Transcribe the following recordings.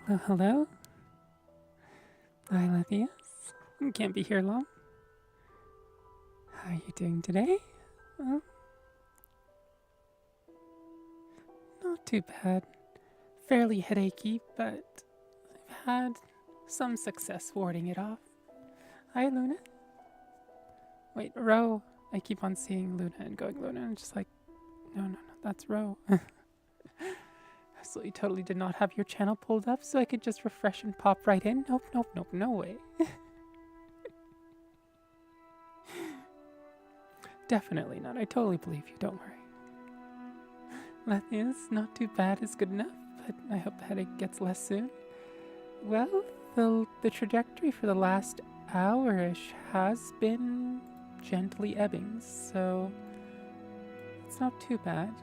Oh, hello? Hi, Lethius. Can't be here long. How are you doing today? Well, not too bad. Fairly headachy, but I've had some success warding it off. Hi, Luna. Wait, Ro. I keep on seeing Luna and going Luna, and just like, no, that's Ro. Absolutely, totally did not have your channel pulled up so I could just refresh and pop right in. Nope, no way. Definitely not. I totally believe you, don't worry. Lethius, not too bad is good enough, but I hope the headache gets less soon. Well, the trajectory for the last hour-ish has been gently ebbing, so it's not too bad.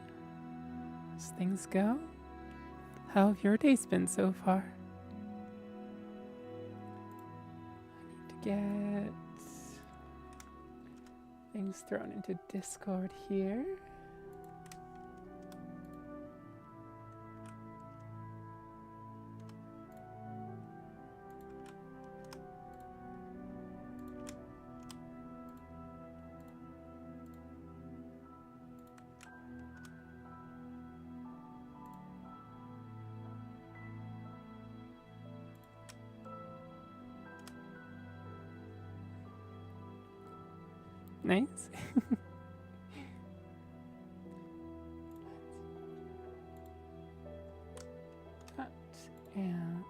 As things go, how have your days been so far? I need to get things thrown into Discord here. Nice. That and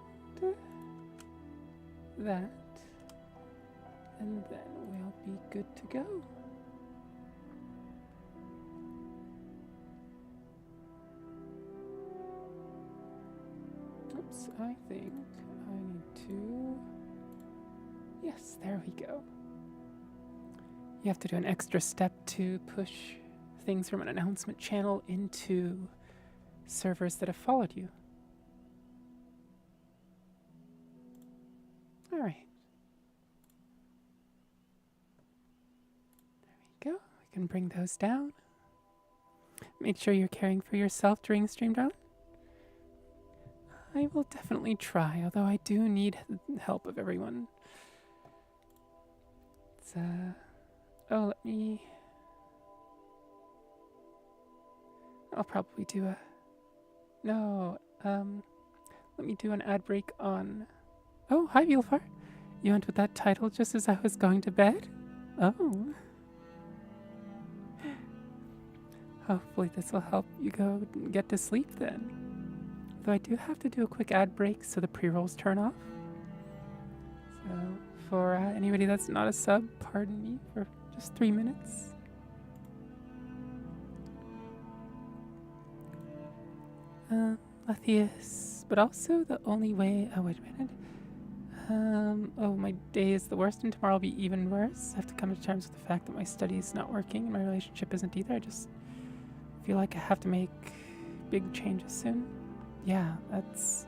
that. And then we'll be good to go. Oops, I think I need to... Yes, there we go. You have to do an extra step to push things from an announcement channel into servers that have followed you. All right. There we go. We can bring those down. Make sure you're caring for yourself during stream down. I will definitely try, although I do need the help of everyone. It's, oh, let me... I'll probably do a... No, let me do an ad break on... Oh, hi, Vilfar. You went with that title just as I was going to bed? Oh. Hopefully this will help you go get to sleep then. Though I do have to do a quick ad break so the pre-rolls turn off. So for anybody that's not a sub, pardon me for just 3 minutes. Lethius, but also the only way... Oh, wait a minute. Oh, my day is the worst and tomorrow will be even worse. I have to come to terms with the fact that my study is not working and my relationship isn't either. I just feel like I have to make big changes soon. Yeah, that's...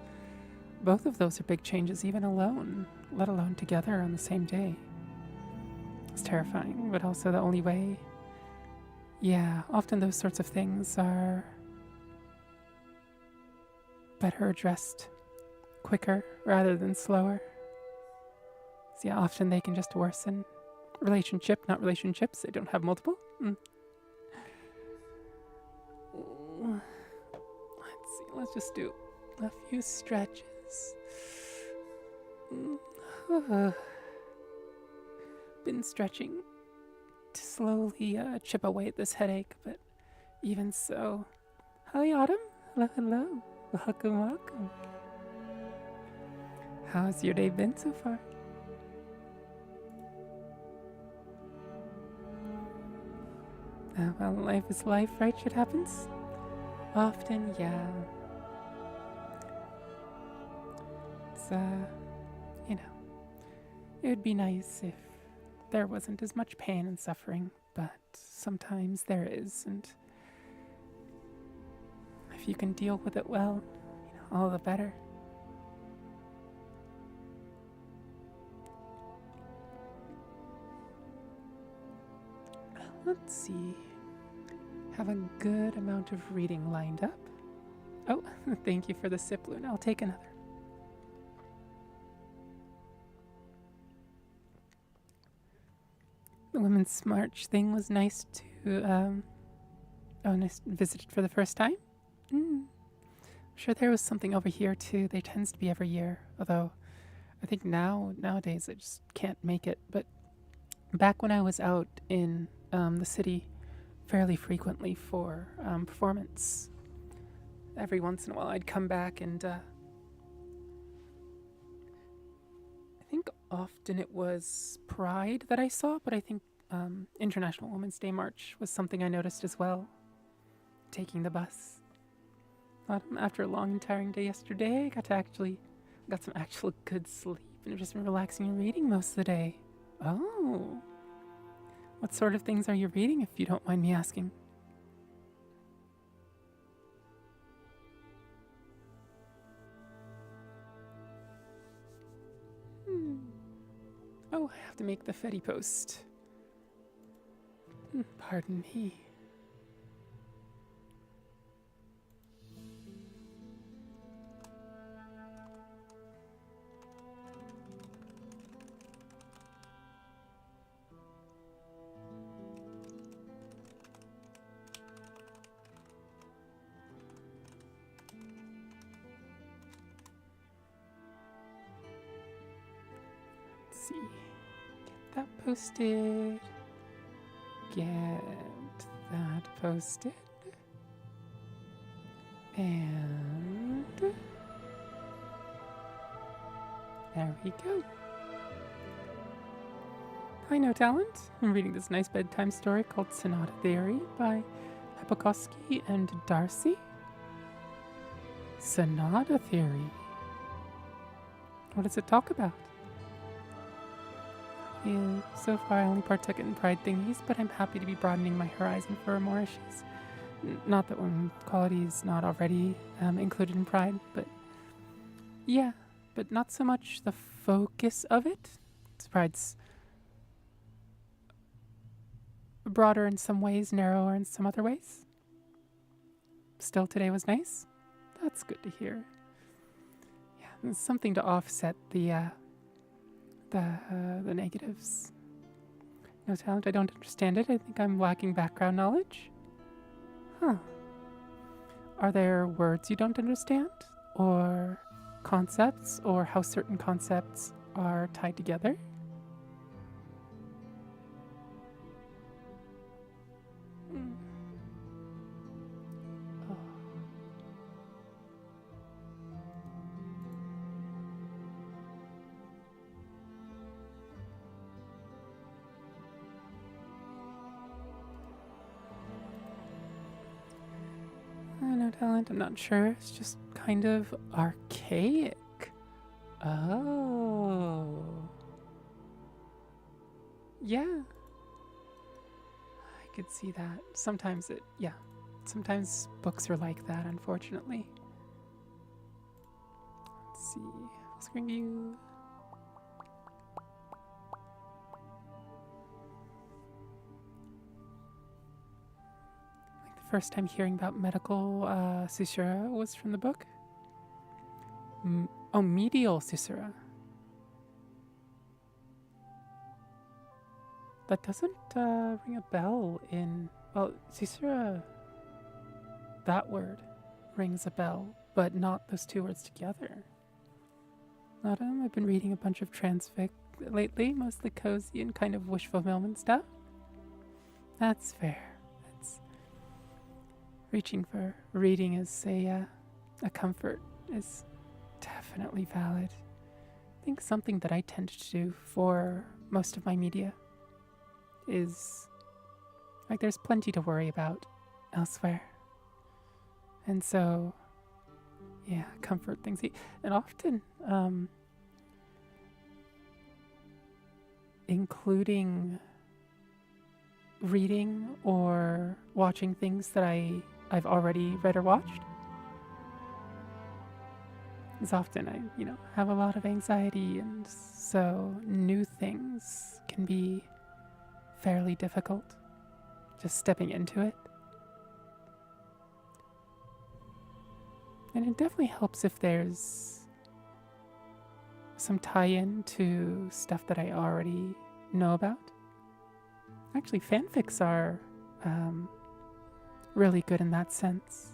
Both of those are big changes, even alone, let alone together on the same day. It's terrifying, but also the only way... Yeah, often those sorts of things are better addressed quicker rather than slower. So yeah, often they can just worsen. Relationship, not relationships. They don't have multiple. Let's see, let's just do a few stretches. Been stretching to slowly chip away at this headache, but even so... Hi, Autumn. Hello. Welcome. How's your day been so far? Well, life is life, right? Shit happens? Often, yeah. It's, you know, it would be nice if there wasn't as much pain and suffering, but sometimes there is, and if you can deal with it well, all the better. Let's see. Have a good amount of reading lined up. Oh, thank you for the sip, Luna. I'll take another. The Women's March thing was nice to, nice visited for the first time. I'm sure there was something over here too. There tends to be every year, although I think nowadays I just can't make it. But back when I was out in the city fairly frequently for performance, every once in a while I'd come back and I think often it was Pride that I saw, but I think International Women's Day March was something I noticed as well. Taking the bus. After a long and tiring day yesterday, I got some actual good sleep and I've just been relaxing and reading most of the day. Oh. What sort of things are you reading, if you don't mind me asking? Oh, I have to make the Fetty post. Pardon me. Let's see. Get that posted. Get that posted. And there we go. Hi, No Talent. I'm reading this nice bedtime story called Sonata Theory by Pepokoski and Darcy. Sonata Theory. What does it talk about? Yeah, so far I only partook in pride thingies, but I'm happy to be broadening my horizon for more issues. Not that one quality is not already included in pride, but yeah, but not so much the focus of it. Pride's broader in some ways, narrower in some other ways. Still, today was nice. That's good to hear. Yeah, there's something to offset the negatives. No Talent, I don't understand it. I think I'm lacking background knowledge. Huh. Are there words you don't understand? Or concepts? Or how certain concepts are tied together? Oh. No Talent, I'm not sure. It's just kind of archaic. Oh. Yeah. I could see that. Sometimes sometimes books are like that, unfortunately. Let's see. Screen view. First time hearing about medical caesura was from the book. Medial caesura. That doesn't ring a bell in... Well, caesura, that word rings a bell, but not those two words together. I've been reading a bunch of transfic lately, mostly cozy and kind of wish fulfillment stuff. That's fair. Reaching for reading as a comfort is definitely valid. I think something that I tend to do for most of my media is, like, there's plenty to worry about elsewhere. And so, yeah, comfort things. And often, including reading or watching things that I've already read or watched. As often I, have a lot of anxiety, and so new things can be fairly difficult. Just stepping into it. And it definitely helps if there's some tie-in to stuff that I already know about. Actually, fanfics are really good in that sense.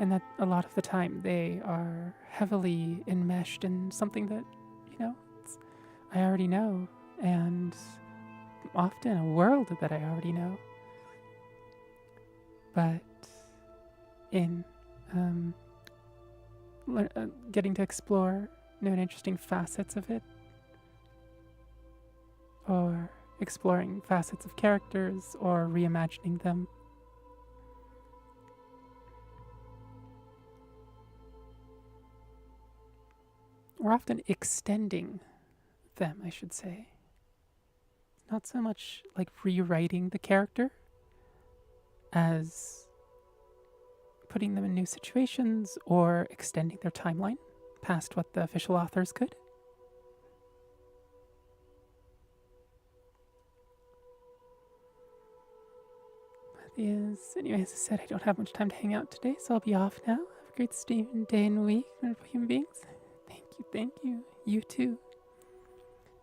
And that a lot of the time they are heavily enmeshed in something that, I already know, and often a world that I already know. But in getting to explore new and interesting facets of it, or exploring facets of characters, or reimagining them, or often extending them, I should say. Not so much like rewriting the character as putting them in new situations or extending their timeline past what the official authors could. Anyway, as I said, I don't have much time to hang out today, so I'll be off now. Have a great day and week, wonderful human beings. Thank you. You too.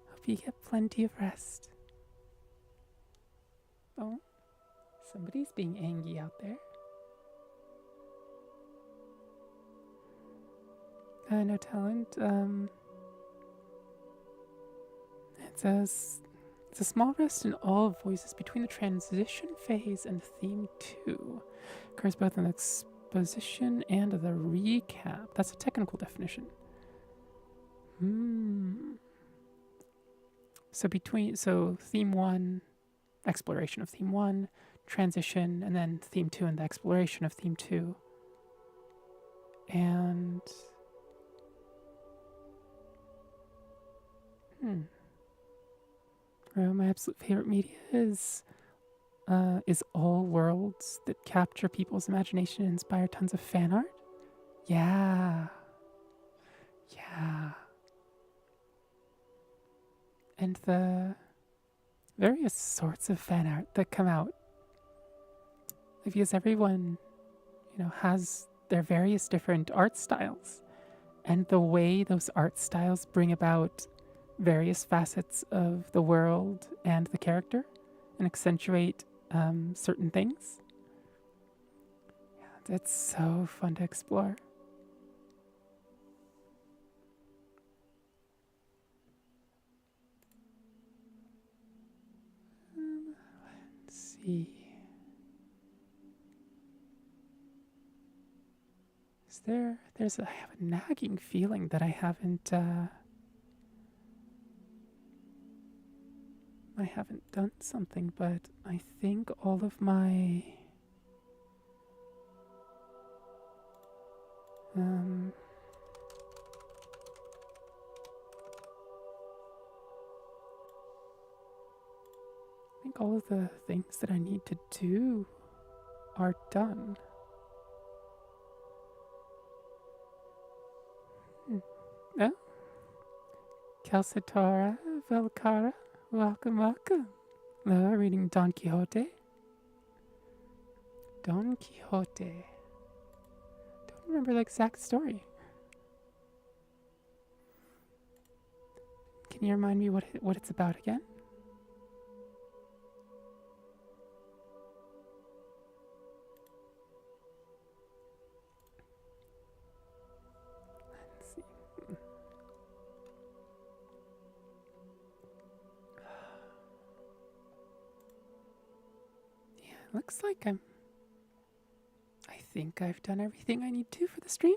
Hope you get plenty of rest. Oh, somebody's being angry out there. No talent. It's a small rest in all voices between the transition phase and theme 2. Occurs both in the exposition and the recap. That's a technical definition. So theme 1, exploration of theme 1, transition, and then theme 2 and the exploration of theme 2. And my absolute favorite media is all worlds that capture people's imagination and inspire tons of fan art. Yeah. And the various sorts of fan art that come out. Because everyone, has their various different art styles. And the way those art styles bring about various facets of the world and the character and accentuate certain things. Yeah, it's so fun to explore. Let's see. I have a nagging feeling that I haven't done something, but I think all of my all of the things that I need to do are done. Oh, Calcitora Velcara, welcome. Hello, reading Don Quixote. Don't remember the exact story. Can you remind me what it's about again? Let's see. Yeah, looks like I think I've done everything I need to for the stream.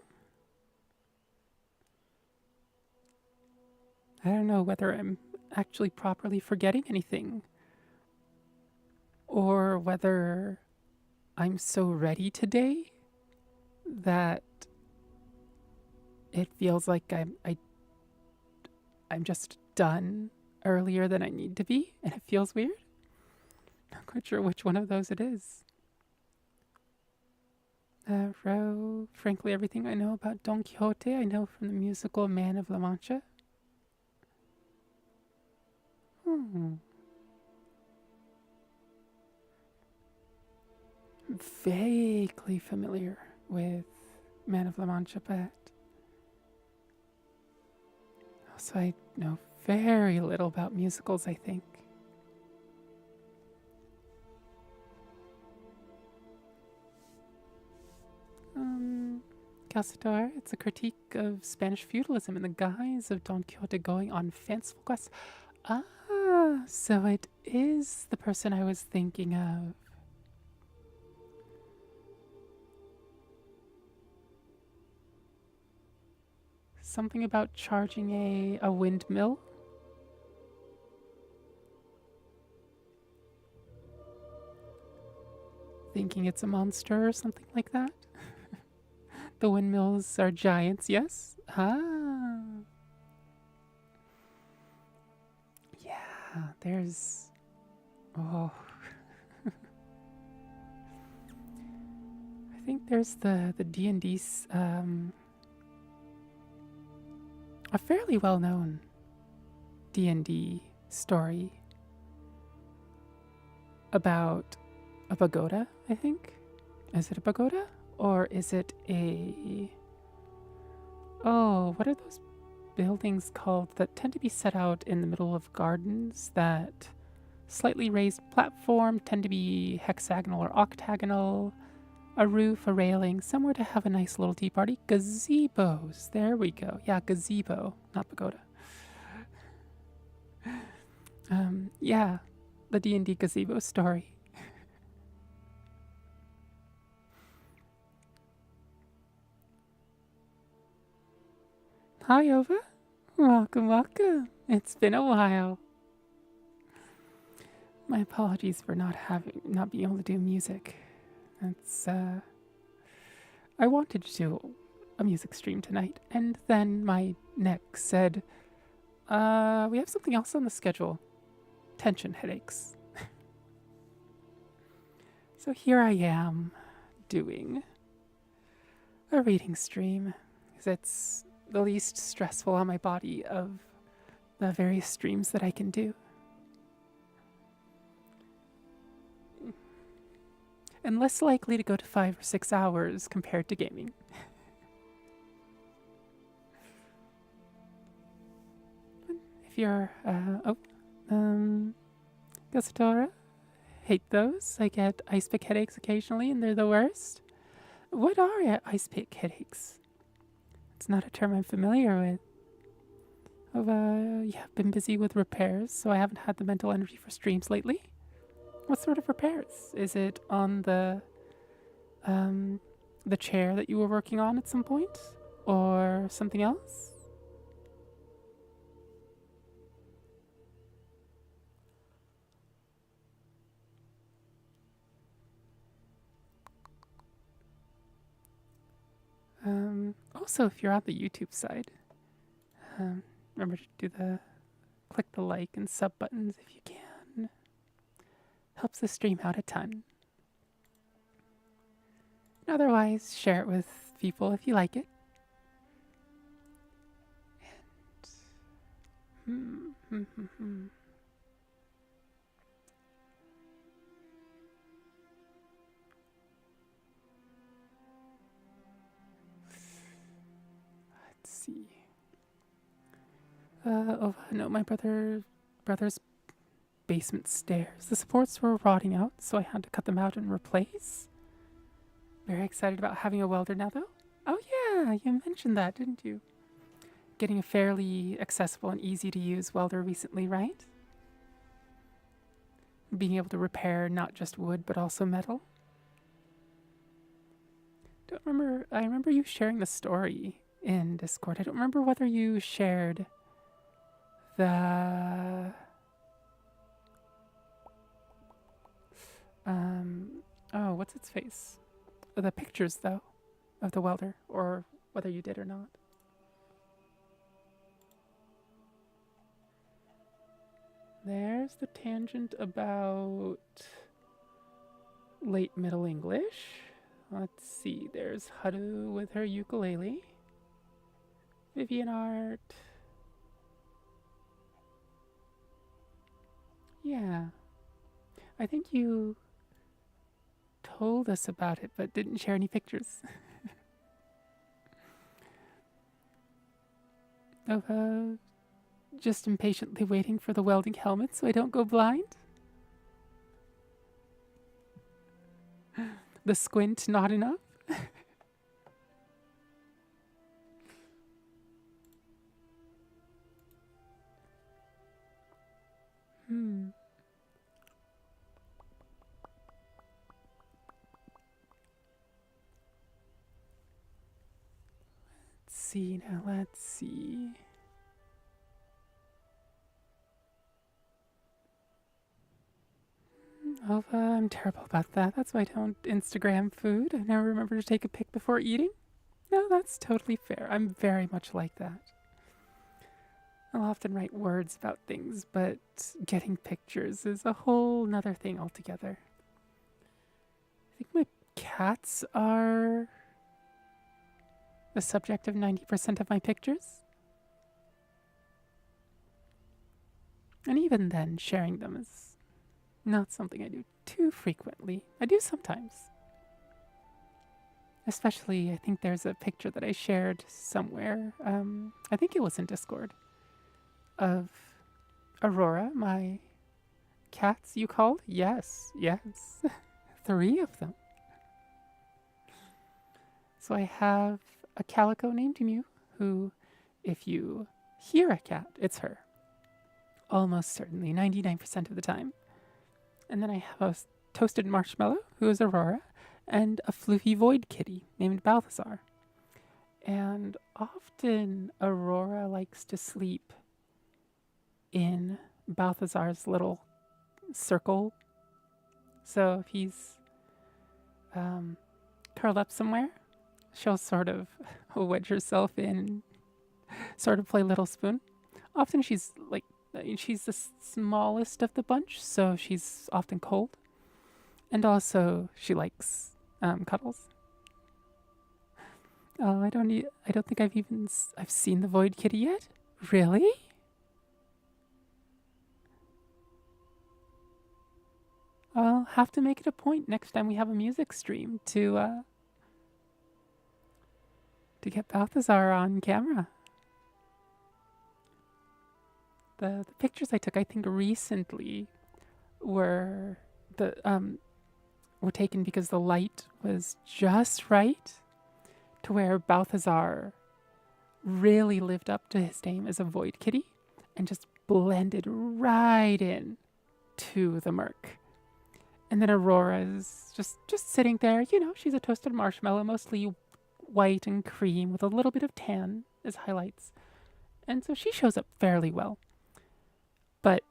I don't know whether I'm actually properly forgetting anything, or whether I'm so ready today that it feels like I'm just done earlier than I need to be, and it feels weird. Not quite sure which one of those it is. Frankly, everything I know about Don Quixote, I know from the musical Man of La Mancha. Vaguely familiar with Man of La Mancha, but also I know very little about musicals, I think. Castador. It's a critique of Spanish feudalism in the guise of Don Quixote going on fanciful quests. Ah, so it is the person I was thinking of. Something about charging a windmill? Thinking it's a monster or something like that? The windmills are giants, yes? Ah. Yeah, there's... Oh. I think there's the D&D, a fairly well-known D&D story about a pagoda, I think. Is it a pagoda? Or is it a... Oh, what are those buildings called that tend to be set out in the middle of gardens that slightly raised platform, tend to be hexagonal or octagonal, a roof, a railing, somewhere to have a nice little tea party? Gazebos. There we go. Yeah, gazebo, not pagoda. Yeah, the D&D gazebo story. Hi, Ova. Welcome, welcome. It's been a while. My apologies for not being able to do music. It's I wanted to do a music stream tonight, and then my neck said, we have something else on the schedule. Tension headaches. So here I am, doing a reading stream, because it's the least stressful on my body of the various streams that I can do. And less likely to go to 5 or 6 hours compared to gaming. If you're, Gasatora, hate those. I get ice pick headaches occasionally, and they're the worst. What are ice pick headaches? It's not a term I'm familiar with. I've been busy with repairs, so I haven't had the mental energy for streams lately. What sort of repairs? Is it on the chair that you were working on at some point? Or something else? Also, if you're on the YouTube side, remember to click the like and sub buttons if you can. Helps the stream out a ton. And otherwise, share it with people if you like it. And let's see. No, my brother's basement stairs. The supports were rotting out, so I had to cut them out and replace. Very excited about having a welder now, though. Oh yeah, you mentioned that, didn't you? Getting a fairly accessible and easy to use welder recently, right? Being able to repair not just wood, but also metal. I remember you sharing the story in Discord. I don't remember whether you shared the... oh, what's its face? The pictures, though, of the welder, or whether you did or not. There's the tangent about late Middle English. Let's see, there's Hadu with her ukulele. Vivian art. Yeah. I think you told us about it, but didn't share any pictures. Of just impatiently waiting for the welding helmet so I don't go blind. The squint not enough. see now. Let's see. Oh, I'm terrible about that. That's why I don't Instagram food. I never remember to take a pic before eating. No, that's totally fair. I'm very much like that. I'll often write words about things, but getting pictures is a whole nother thing altogether. I think my cats are the subject of 90% of my pictures. And even then, sharing them is not something I do too frequently. I do sometimes. Especially, I think there's a picture that I shared somewhere. I think it was in Discord. Of Aurora, my cats, you called? Yes, yes. 3 of them. So I have a calico named Mew, who, if you hear a cat, it's her. Almost certainly, 99% of the time. And then I have a toasted marshmallow, who is Aurora, and a floofy void kitty named Balthazar. And often Aurora likes to sleep in Balthazar's little circle. So if he's curled up somewhere, she'll sort of wedge herself in and sort of play Little Spoon. Often she's the smallest of the bunch, so she's often cold. And also she likes cuddles. Oh, I don't think I've seen the Void Kitty yet. Really? I'll have to make it a point next time we have a music stream to get Balthazar on camera. The pictures I took, I think recently, were taken because the light was just right to where Balthazar really lived up to his name as a Void Kitty and just blended right in to the murk. And then Aurora is just sitting there. You know, she's a toasted marshmallow, mostly white and cream with a little bit of tan as highlights. And so she shows up fairly well. But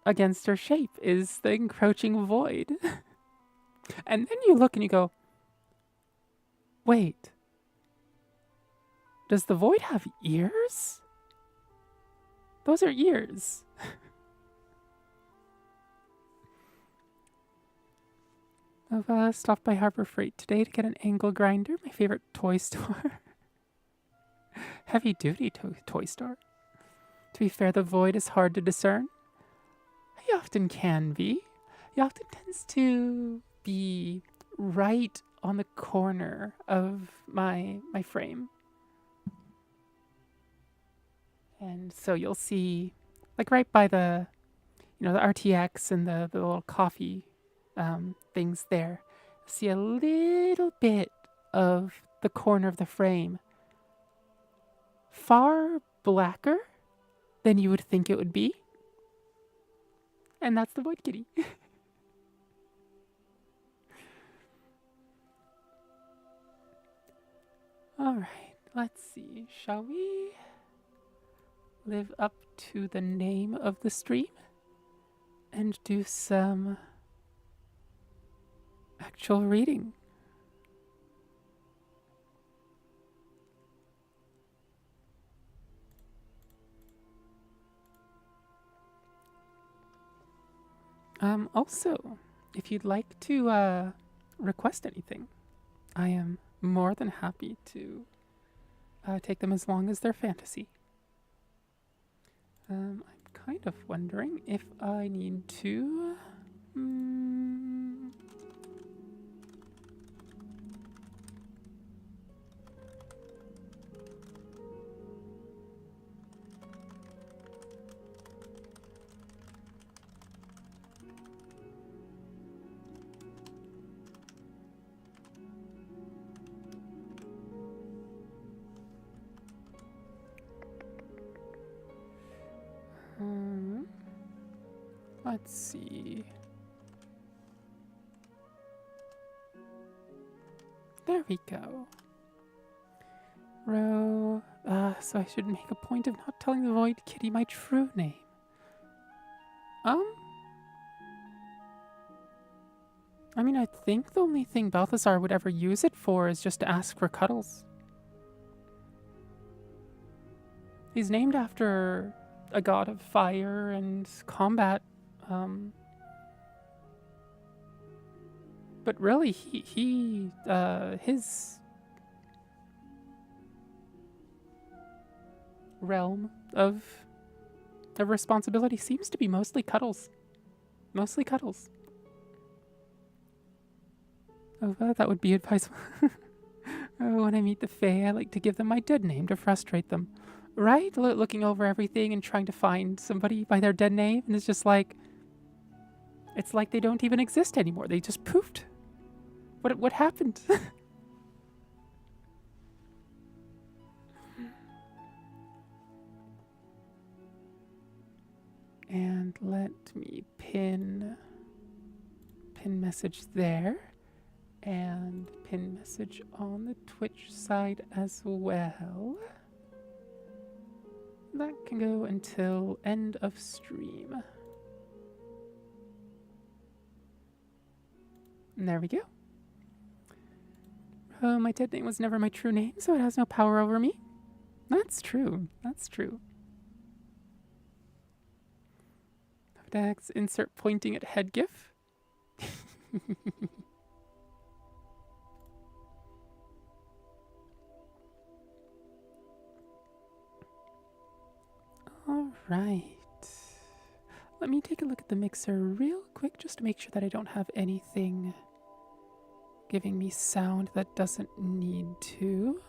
against her shape is the encroaching void. And then you look and you go, wait, does the void have ears? Those are ears. I've stopped by Harbor Freight today to get an angle grinder, my favorite toy store. Heavy duty toy store. To be fair, the void is hard to discern. He often can be. He often tends to be right on the corner of my frame. And so you'll see, like right by the RTX and the little coffee things there, see a little bit of the corner of the frame. Far blacker than you would think it would be. And that's the Void Kitty. Alright, let's see. Shall we live up to the name of the stream and do some actual reading? Also, if you'd like to request anything, I am more than happy to take them as long as they're fantasy. I'm kind of wondering if I need to... let's see. There we go. So I should make a point of not telling the Void Kitty my true name. I mean, I think the only thing Balthazar would ever use it for is just to ask for cuddles. He's named after a god of fire and combat. But really, his realm of responsibility seems to be mostly cuddles. Mostly cuddles. Oh, that would be advisable. When I meet the Fae, I like to give them my dead name to frustrate them. Right? Looking over everything and trying to find somebody by their dead name, and it's just like... It's like they don't even exist anymore. They just poofed. What happened? And let me pin message there. And pin message on the Twitch side as well. That can go until end of stream. And there we go. Oh, my dead name was never my true name, so it has no power over me. That's true. That's true. Dax, insert pointing at head gif. All right. Let me take a look at the mixer real quick just to make sure that I don't have anything giving me sound that doesn't need to.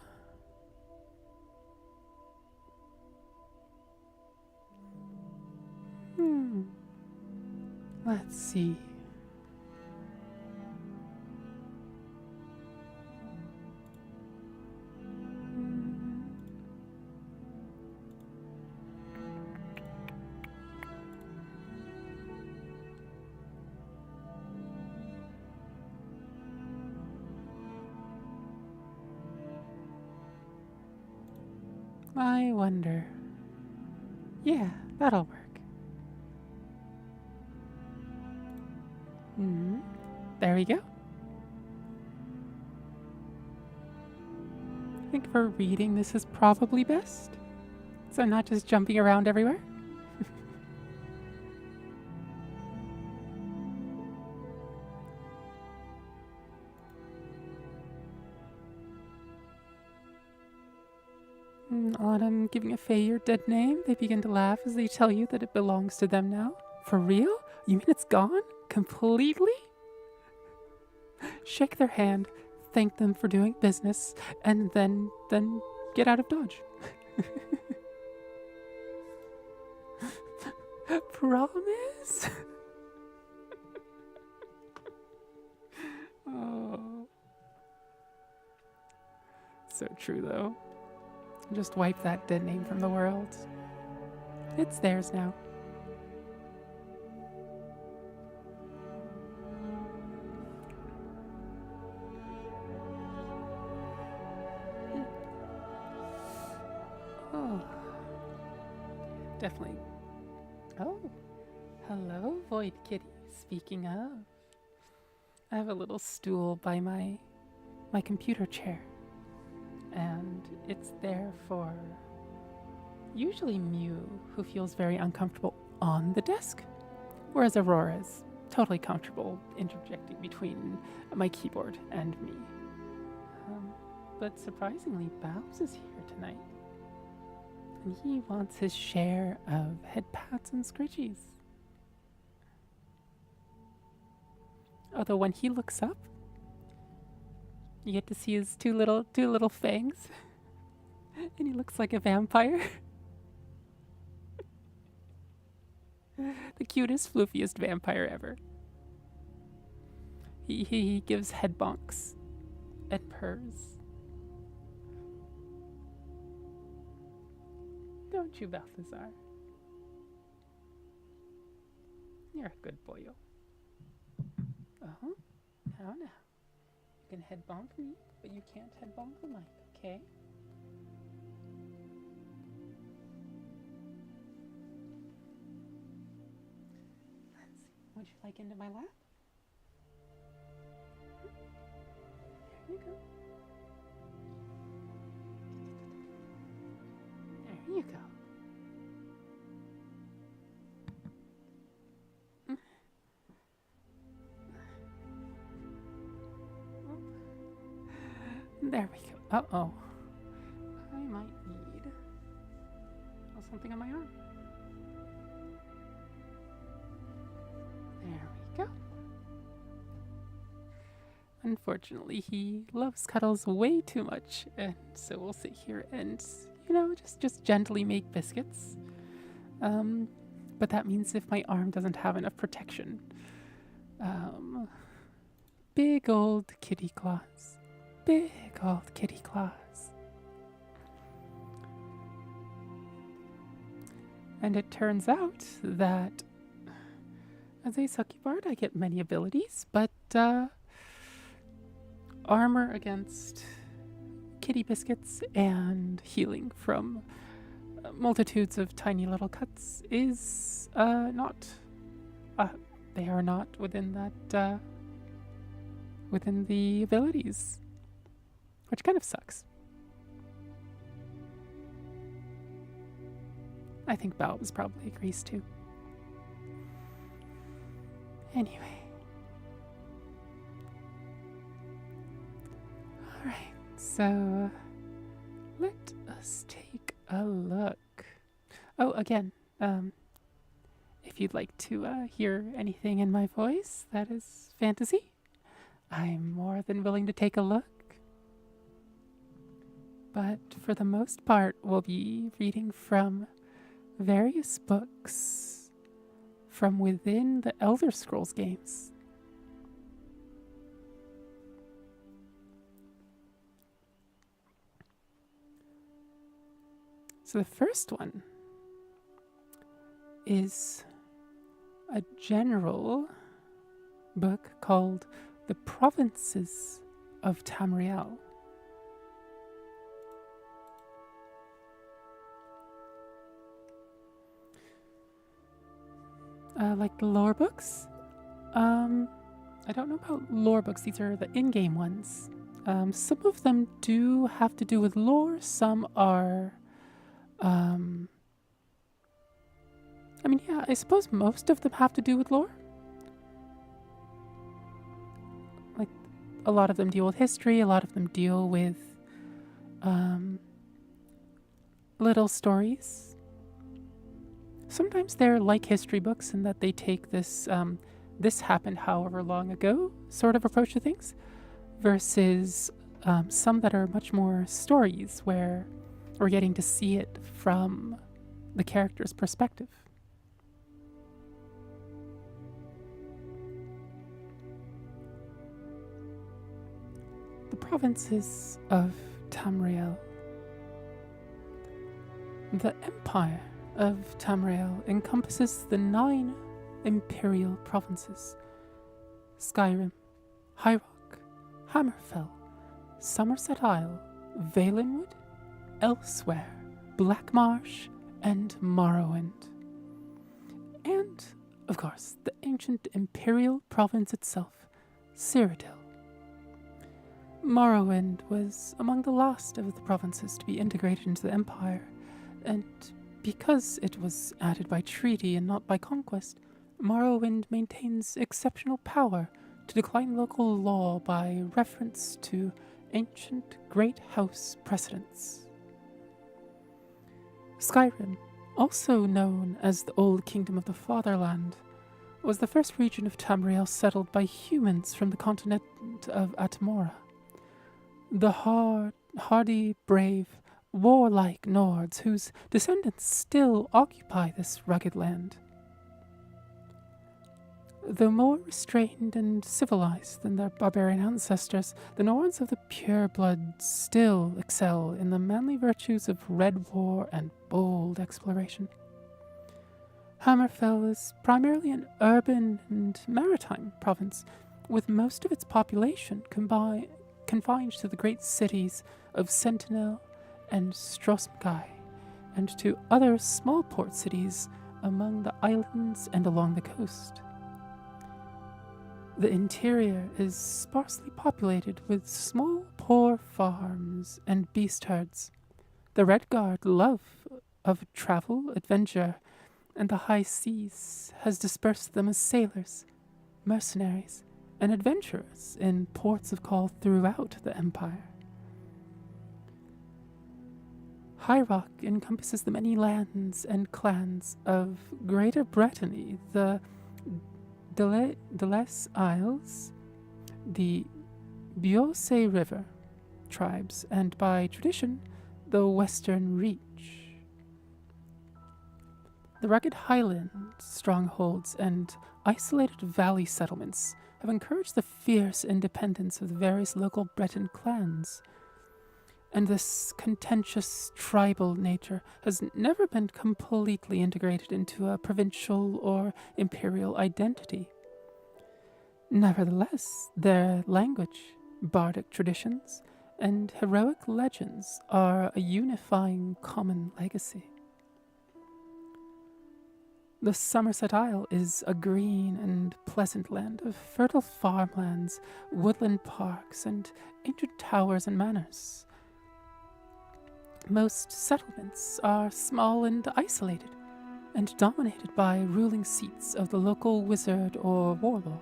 Let's see. I wonder. Yeah, that'll work. There we go. I think for reading this is probably best. So I'm not just jumping around everywhere. Autumn giving a Fae your dead name. They begin to laugh as they tell you that it belongs to them now. For real? You mean it's gone? Completely? Shake their hand, thank them for doing business, and then get out of Dodge. Promise? Oh. So true, though. Just wipe that dead name from the world. It's theirs now. Oh. Definitely. Oh. Hello, Void Kitty. Speaking of, I have a little stool by my computer chair. And it's there for usually Mew, who feels very uncomfortable on the desk, whereas Aurora is totally comfortable interjecting between my keyboard and me. But surprisingly, Babs is here tonight, and he wants his share of head pats and scritchies. Although when he looks up, you get to see his two little fangs, and he looks like a vampire. The cutest, floofiest vampire ever. He gives head bonks and purrs. Don't you, Balthazar? You're a good boyo. Now. You can head bonk me, but you can't head bonk the mic, okay? Would you like into my lap? There you go. There you go. There we go. Uh-oh. I might need something on my arm. There we go. Unfortunately, he loves cuddles way too much, and so we'll sit here and, just gently make biscuits. But that means if my arm doesn't have enough protection. Big old kitty claws. Big old kitty claws. And it turns out that as a Succubard, I get many abilities, but armor against kitty biscuits and healing from multitudes of tiny little cuts is not. They are not within that. Within the abilities, which kind of sucks. I think Balbus probably agrees too. Anyway. Alright, so let us take a look. Oh, again, if you'd like to hear anything in my voice that is fantasy, I'm more than willing to take a look. But for the most part, we'll be reading from various books from within the Elder Scrolls games. So the first one is a general book called The Provinces of Tamriel. Like the lore books? I don't know about lore books. These are the in-game ones. Some of them do have to do with lore. Some are... I suppose most of them have to do with lore. Like, a lot of them deal with history. A lot of them deal with little stories. Sometimes they're like history books in that they take this this happened however long ago sort of approach to things, versus some that are much more stories where we're getting to see it from the character's perspective. The Provinces of Tamriel. The Empire of Tamriel encompasses the 9 imperial provinces: Skyrim, High Rock, Hammerfell, Somerset Isle, Valenwood, Elsewhere, Blackmarsh, and Morrowind. And, of course, the ancient imperial province itself, Cyrodiil. Morrowind was among the last of the provinces to be integrated into the Empire, and because it was added by treaty and not by conquest, Morrowind maintains exceptional power to decline local law by reference to ancient Great House precedents. Skyrim, also known as the Old Kingdom of the Fatherland, was the first region of Tamriel settled by humans from the continent of Atmora. The hardy, brave, warlike Nords whose descendants still occupy this rugged land. Though more restrained and civilized than their barbarian ancestors, the Nords of the pure blood still excel in the manly virtues of red war and bold exploration. Hammerfell is primarily an urban and maritime province, with most of its population confined to the great cities of Sentinel and Strosmkai, and to other small port cities among the islands and along the coast. The interior is sparsely populated with small, poor farms and beast herds. The Red Guard love of travel, adventure, and the high seas has dispersed them as sailors, mercenaries, and adventurers in ports of call throughout the Empire. High Rock encompasses the many lands and clans of Greater Brittany, the Deles Isles, the Biose River tribes, and by tradition, the Western Reach. The rugged highland strongholds and isolated valley settlements have encouraged the fierce independence of the various local Breton clans, and this contentious tribal nature has never been completely integrated into a provincial or imperial identity. Nevertheless, their language, bardic traditions, and heroic legends are a unifying common legacy. The Somerset Isle is a green and pleasant land of fertile farmlands, woodland parks, and ancient towers and manors. Most settlements are small and isolated, and dominated by ruling seats of the local wizard or warlord.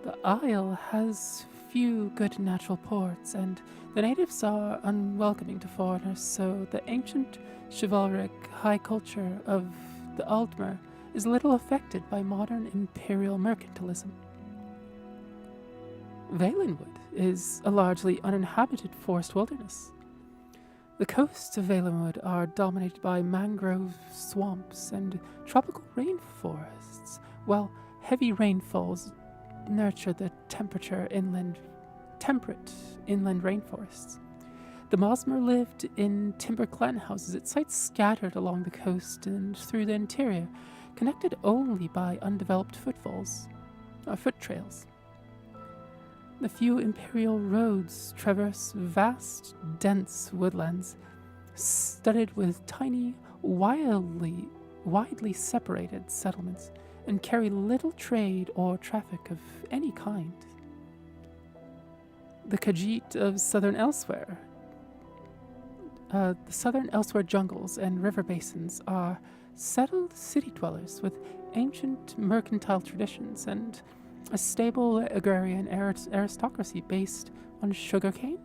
The Isle has few good natural ports, and the natives are unwelcoming to foreigners, so the ancient chivalric high culture of the Aldmer is little affected by modern imperial mercantilism. Valenwood is a largely uninhabited forest wilderness. The coasts of Valenwood are dominated by mangrove swamps and tropical rainforests, while heavy rainfalls nurture the temperate inland rainforests. The Mosmer lived in timber clan houses at sites scattered along the coast and through the interior, connected only by undeveloped foot trails. The few imperial roads traverse vast, dense woodlands, studded with tiny, widely separated settlements, and carry little trade or traffic of any kind. The Khajiit of southern Elsewhere jungles and river basins are settled city dwellers with ancient mercantile traditions and a stable agrarian aristocracy based on sugarcane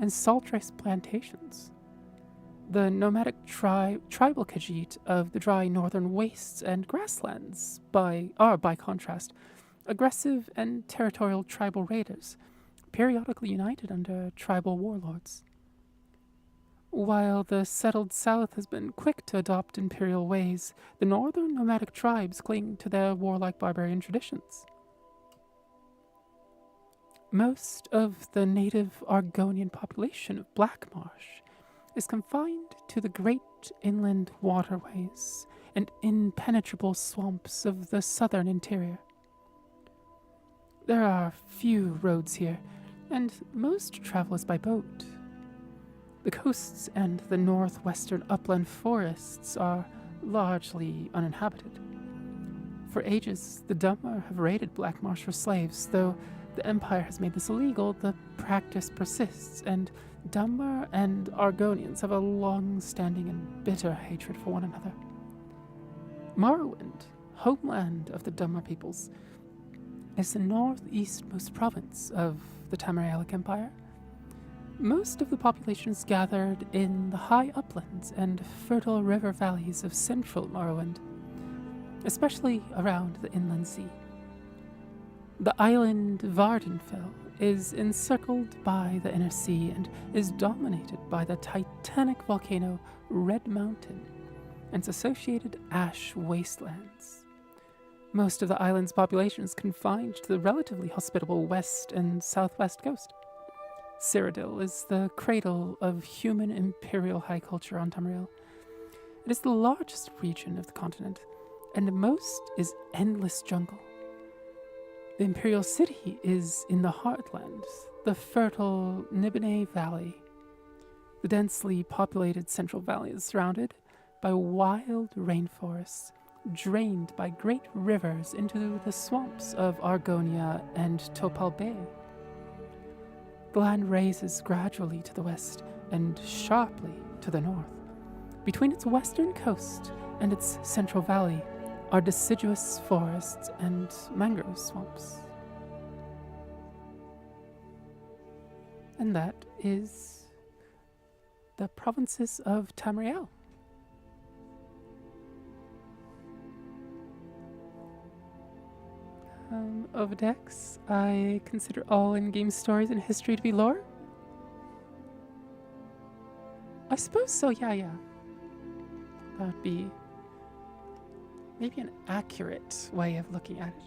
and salt rice plantations. The nomadic tribal Khajiit of the dry northern wastes and grasslands are, by contrast, aggressive and territorial tribal raiders, periodically united under tribal warlords. While the settled south has been quick to adopt imperial ways, the northern nomadic tribes cling to their warlike barbarian traditions. Most of the native Argonian population of Blackmarsh is confined to the great inland waterways and impenetrable swamps of the southern interior. There are few roads here, and most travel is by boat. The coasts and the northwestern upland forests are largely uninhabited. For ages, the Dunmer have raided Blackmarsh for slaves, though the Empire has made this illegal. The practice persists, and Dunmer and Argonians have a long-standing and bitter hatred for one another. Morrowind, homeland of the Dunmer peoples, is the northeastmost province of the Tamrielic Empire. Most of the population is gathered in the high uplands and fertile river valleys of central Morrowind, especially around the inland sea. The island Vardenfell is encircled by the inner sea and is dominated by the titanic volcano Red Mountain and its associated ash wastelands. Most of the island's population is confined to the relatively hospitable west and southwest coast. Cyrodiil is the cradle of human imperial high culture on Tamriel. It is the largest region of the continent, and most is endless jungle. The imperial city is in the heartland, the fertile Nibene Valley. The densely populated Central Valley is surrounded by wild rainforests, drained by great rivers into the swamps of Argonia and Topal Bay. The land raises gradually to the west and sharply to the north. Between its western coast and its central valley are deciduous forests and mangrove swamps. And that is the provinces of Tamriel. Of Dex, I consider all in-game stories and history to be lore. I suppose so, yeah. That would be maybe an accurate way of looking at it.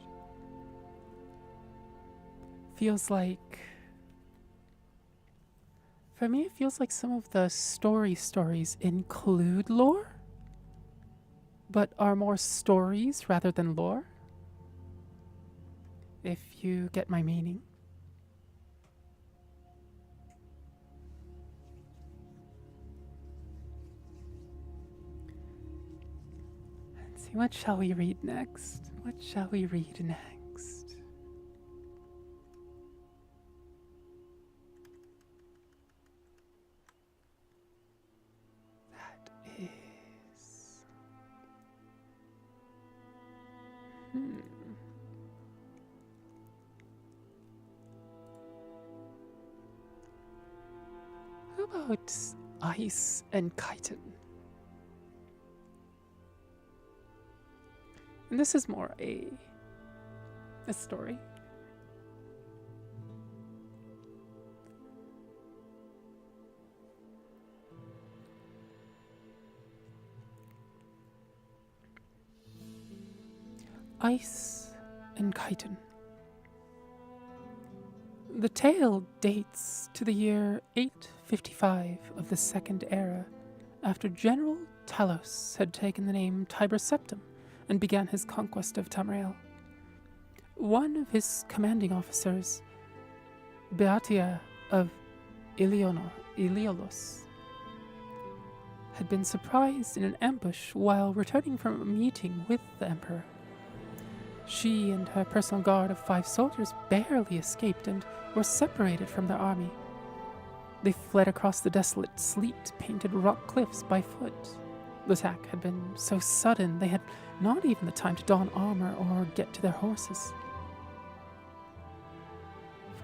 Feels like... For me, it feels like some of the stories include lore, but are more stories rather than lore. If you get my meaning. Let's see, what shall we read next? What shall we read next? That is... How about Ice and Chitin? And this is more a story. Ice and Chitin. The tale dates to the year 855 of the Second Era, after General Talos had taken the name Tiber Septim and began his conquest of Tamriel. One of his commanding officers, Beatia of Iliolos, had been surprised in an ambush while returning from a meeting with the Emperor. She and her personal guard of 5 soldiers barely escaped and were separated from their army. They fled across the desolate, sleet-painted rock cliffs by foot. The attack had been so sudden they had not even the time to don armor or get to their horses.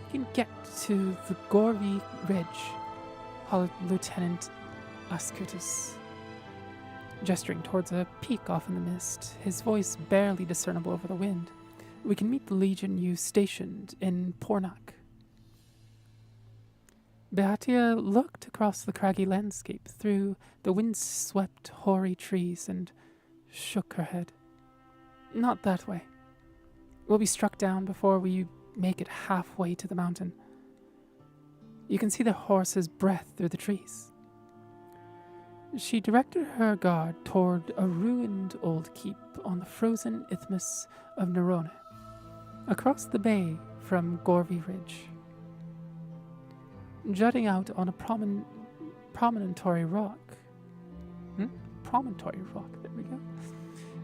If we can get to the Gorvi Ridge, hollered Lieutenant Ascutus, gesturing towards a peak off in the mist, his voice barely discernible over the wind. We can meet the Legion you stationed in Pornak. Beatia looked across the craggy landscape through the wind-swept, hoary trees and shook her head. Not that way. We'll be struck down before we make it halfway to the mountain. You can see the horse's breath through the trees. She directed her guard toward a ruined old keep on the frozen isthmus of Nerone, across the bay from Gorvi Ridge. Jutting out on a promontory rock. Promontory rock, there we go.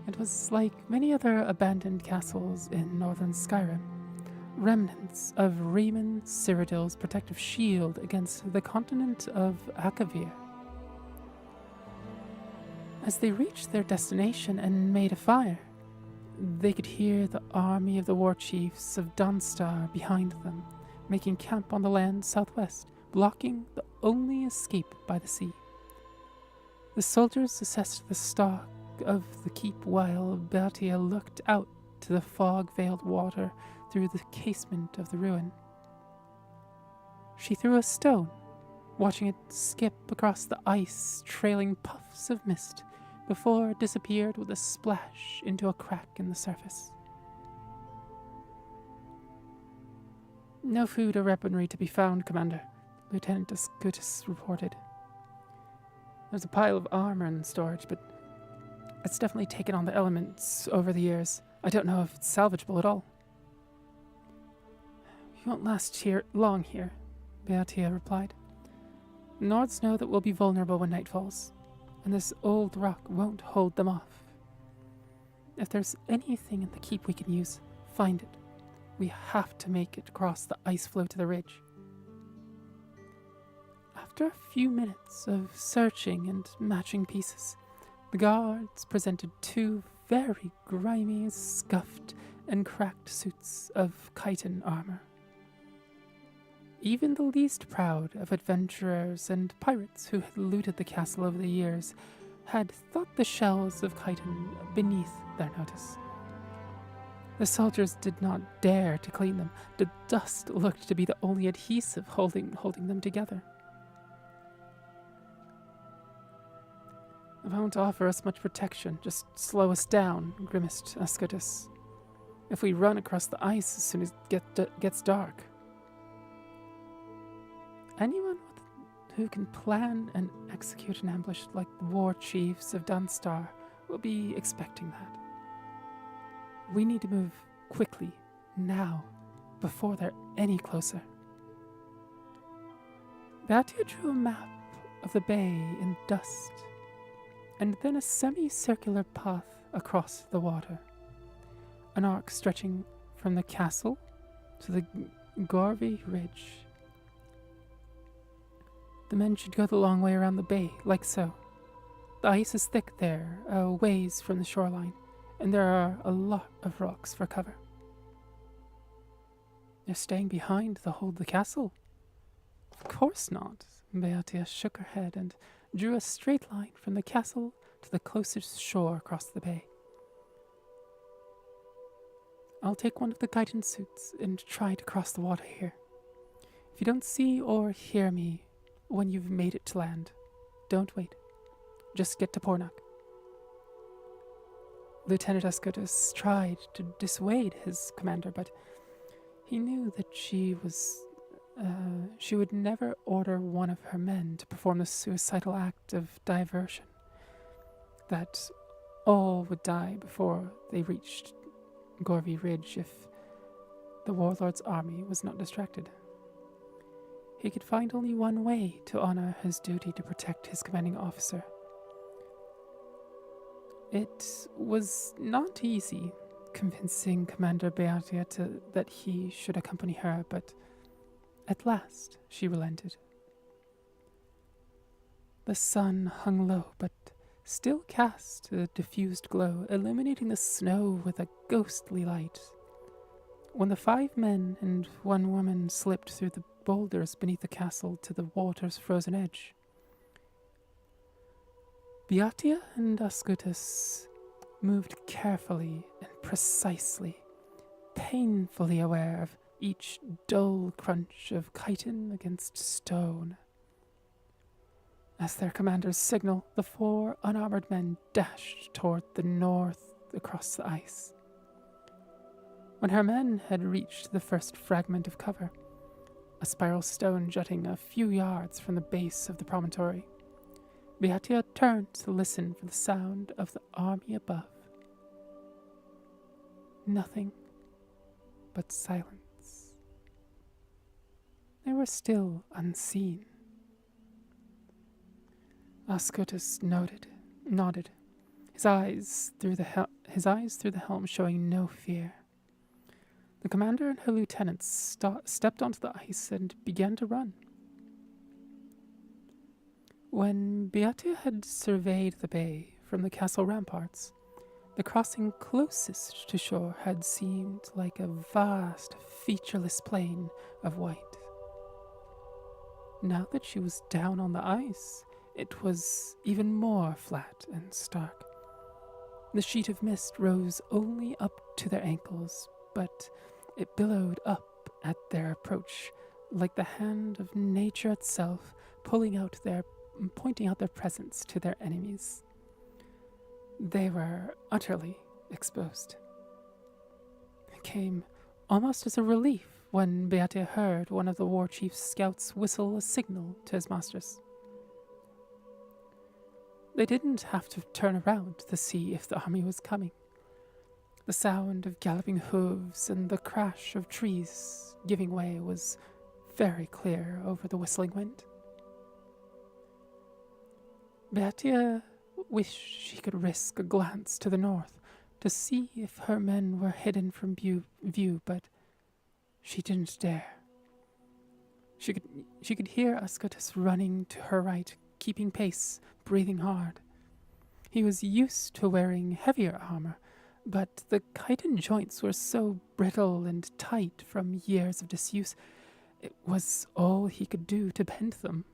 It was like many other abandoned castles in northern Skyrim, remnants of Riemann Cyrodiil's protective shield against the continent of Octavia. As they reached their destination and made a fire, they could hear the army of the war chiefs of Dawnstar behind them, making camp on the land southwest, blocking the only escape by the sea. The soldiers assessed the stock of the keep while Beatia looked out to the fog-veiled water through the casement of the ruin. She threw a stone, watching it skip across the ice, trailing puffs of mist, before it disappeared with a splash into a crack in the surface. No food or weaponry to be found, Commander, Lieutenant Ascutus reported. There's a pile of armor in storage, but it's definitely taken on the elements over the years. I don't know if it's salvageable at all. We won't last here long here, Beatia replied. The Nords know that we'll be vulnerable when night falls, and this old rock won't hold them off. If there's anything in the keep we can use, find it. We have to make it across the ice floe to the ridge. After a few minutes of searching and matching pieces, the guards presented 2 very grimy, scuffed, and cracked suits of chitin armor. Even the least proud of adventurers and pirates who had looted the castle over the years had thought the shells of chitin beneath their notice. The soldiers did not dare to clean them. The dust looked to be the only adhesive holding them together. "It won't offer us much protection, just slow us down," grimaced Ascodus. "If we run across the ice as soon as it gets dark." Anyone who can plan and execute an ambush like the war chiefs of Dunstar will be expecting that. We need to move quickly, now, before they're any closer. Batia drew a map of the bay in dust, and then a semicircular path across the water, an arc stretching from the castle to the Gorvy Ridge. The men should go the long way around the bay, like so. The ice is thick there, a ways from the shoreline, and there are a lot of rocks for cover. "They're staying behind to hold the castle?" "Of course not." Beatia shook her head and drew a straight line from the castle to the closest shore across the bay. "I'll take one of the guidance suits and try to cross the water here. If you don't see or hear me when you've made it to land, don't wait. Just get to Pornock." Lieutenant Ascodus tried to dissuade his commander, but he knew that she would never order one of her men to perform the suicidal act of diversion, that all would die before they reached Gorvy Ridge if the warlord's army was not distracted. He could find only one way to honor his duty to protect his commanding officer. It was not easy convincing Commander Beatia that he should accompany her, but at last she relented. The sun hung low, but still cast a diffused glow, illuminating the snow with a ghostly light. When the 5 men and 1 woman slipped through the boulders beneath the castle to the water's frozen edge, Beatia and Ascodus moved carefully and precisely, painfully aware of each dull crunch of chitin against stone. As their commander's signal, the 4 unarmored men dashed toward the north across the ice. When her men had reached the first fragment of cover, a spiral stone jutting a few yards from the base of the promontory, Beatia turned to listen for the sound of the army above. Nothing but silence. They were still unseen. Ascodus nodded, his eyes through the helm showing no fear. The commander and her lieutenants stepped onto the ice and began to run. When Beatia had surveyed the bay from the castle ramparts, the crossing closest to shore had seemed like a vast, featureless plain of white. Now that she was down on the ice, it was even more flat and stark. The sheet of mist rose only up to their ankles, but it billowed up at their approach, like the hand of nature itself pointing out their presence to their enemies. They were utterly exposed. It came almost as a relief when Beatia heard one of the war chief's scouts whistle a signal to his masters. They didn't have to turn around to see if the army was coming. The sound of galloping hooves and the crash of trees giving way was very clear over the whistling wind. Beatia wished she could risk a glance to the north, to see if her men were hidden from view, but she didn't dare. She could hear Ascutus running to her right, keeping pace, breathing hard. He was used to wearing heavier armor, but the chitin joints were so brittle and tight from years of disuse, it was all he could do to bend them.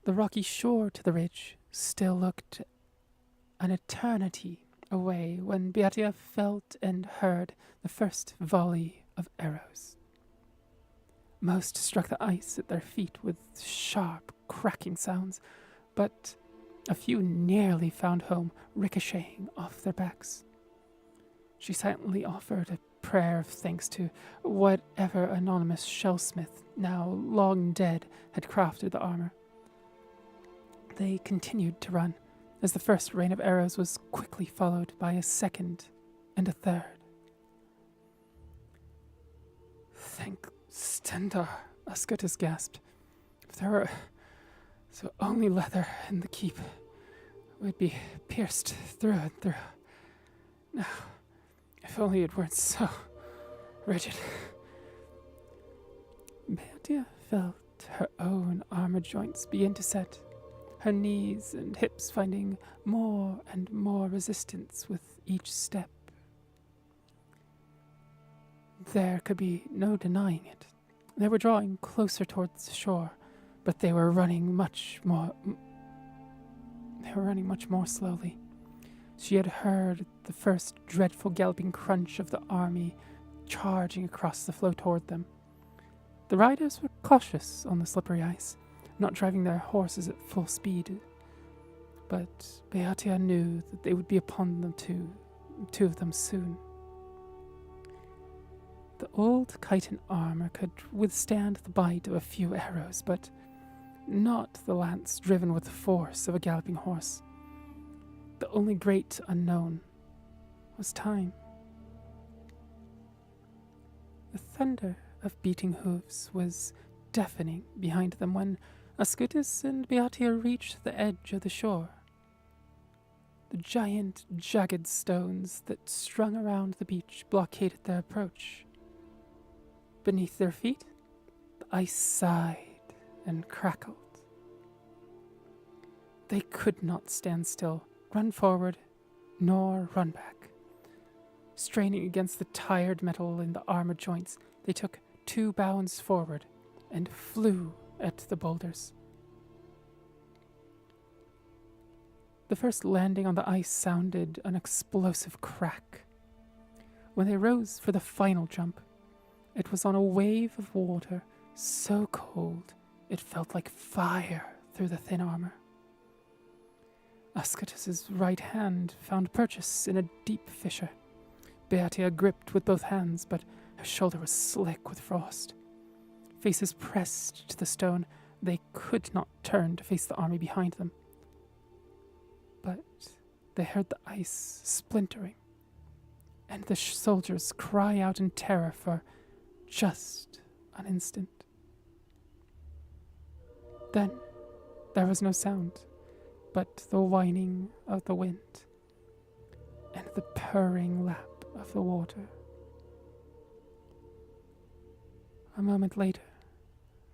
The rocky shore to the ridge still looked an eternity away when Beatia felt and heard the first volley of arrows. Most struck the ice at their feet with sharp, cracking sounds, but a few nearly found home, ricocheting off their backs. She silently offered a prayer of thanks to whatever anonymous shellsmith, now long dead, had crafted the armor. They continued to run, as the first rain of arrows was quickly followed by a second and a third. "Thank Stendarr," Ascutus gasped. "If there were so only leather in the keep, we'd be pierced through and through. Now, if only it weren't so rigid." Beatia felt her own armor joints begin to set, her knees and hips finding more and more resistance with each step. There could be no denying it. They were drawing closer towards the shore, but they were running much more slowly. She had heard the first dreadful galloping crunch of the army charging across the floe toward them. The riders were cautious on the slippery ice, not driving their horses at full speed, but Beatia knew that they would be upon them two of them soon. The old chitin armor could withstand the bite of a few arrows, but not the lance driven with the force of a galloping horse. The only great unknown was time. The thunder of beating hooves was deafening behind them when Ascutus and Beatia reached the edge of the shore. The giant, jagged stones that strung around the beach blockaded their approach. Beneath their feet, the ice sighed and crackled. They could not stand still, run forward, nor run back. Straining against the tired metal in the armor joints, they took 2 bounds forward and flew at the boulders. The first landing on the ice sounded an explosive crack. When they rose for the final jump, it was on a wave of water so cold it felt like fire through the thin armor. Ascutus's right hand found purchase in a deep fissure. Beatia gripped with both hands, but her shoulder was slick with frost. Faces pressed to the stone, they could not turn to face the army behind them. But they heard the ice splintering, and the soldiers cry out in terror for just an instant. Then there was no sound but the whining of the wind and the purring lap of the water. A moment later,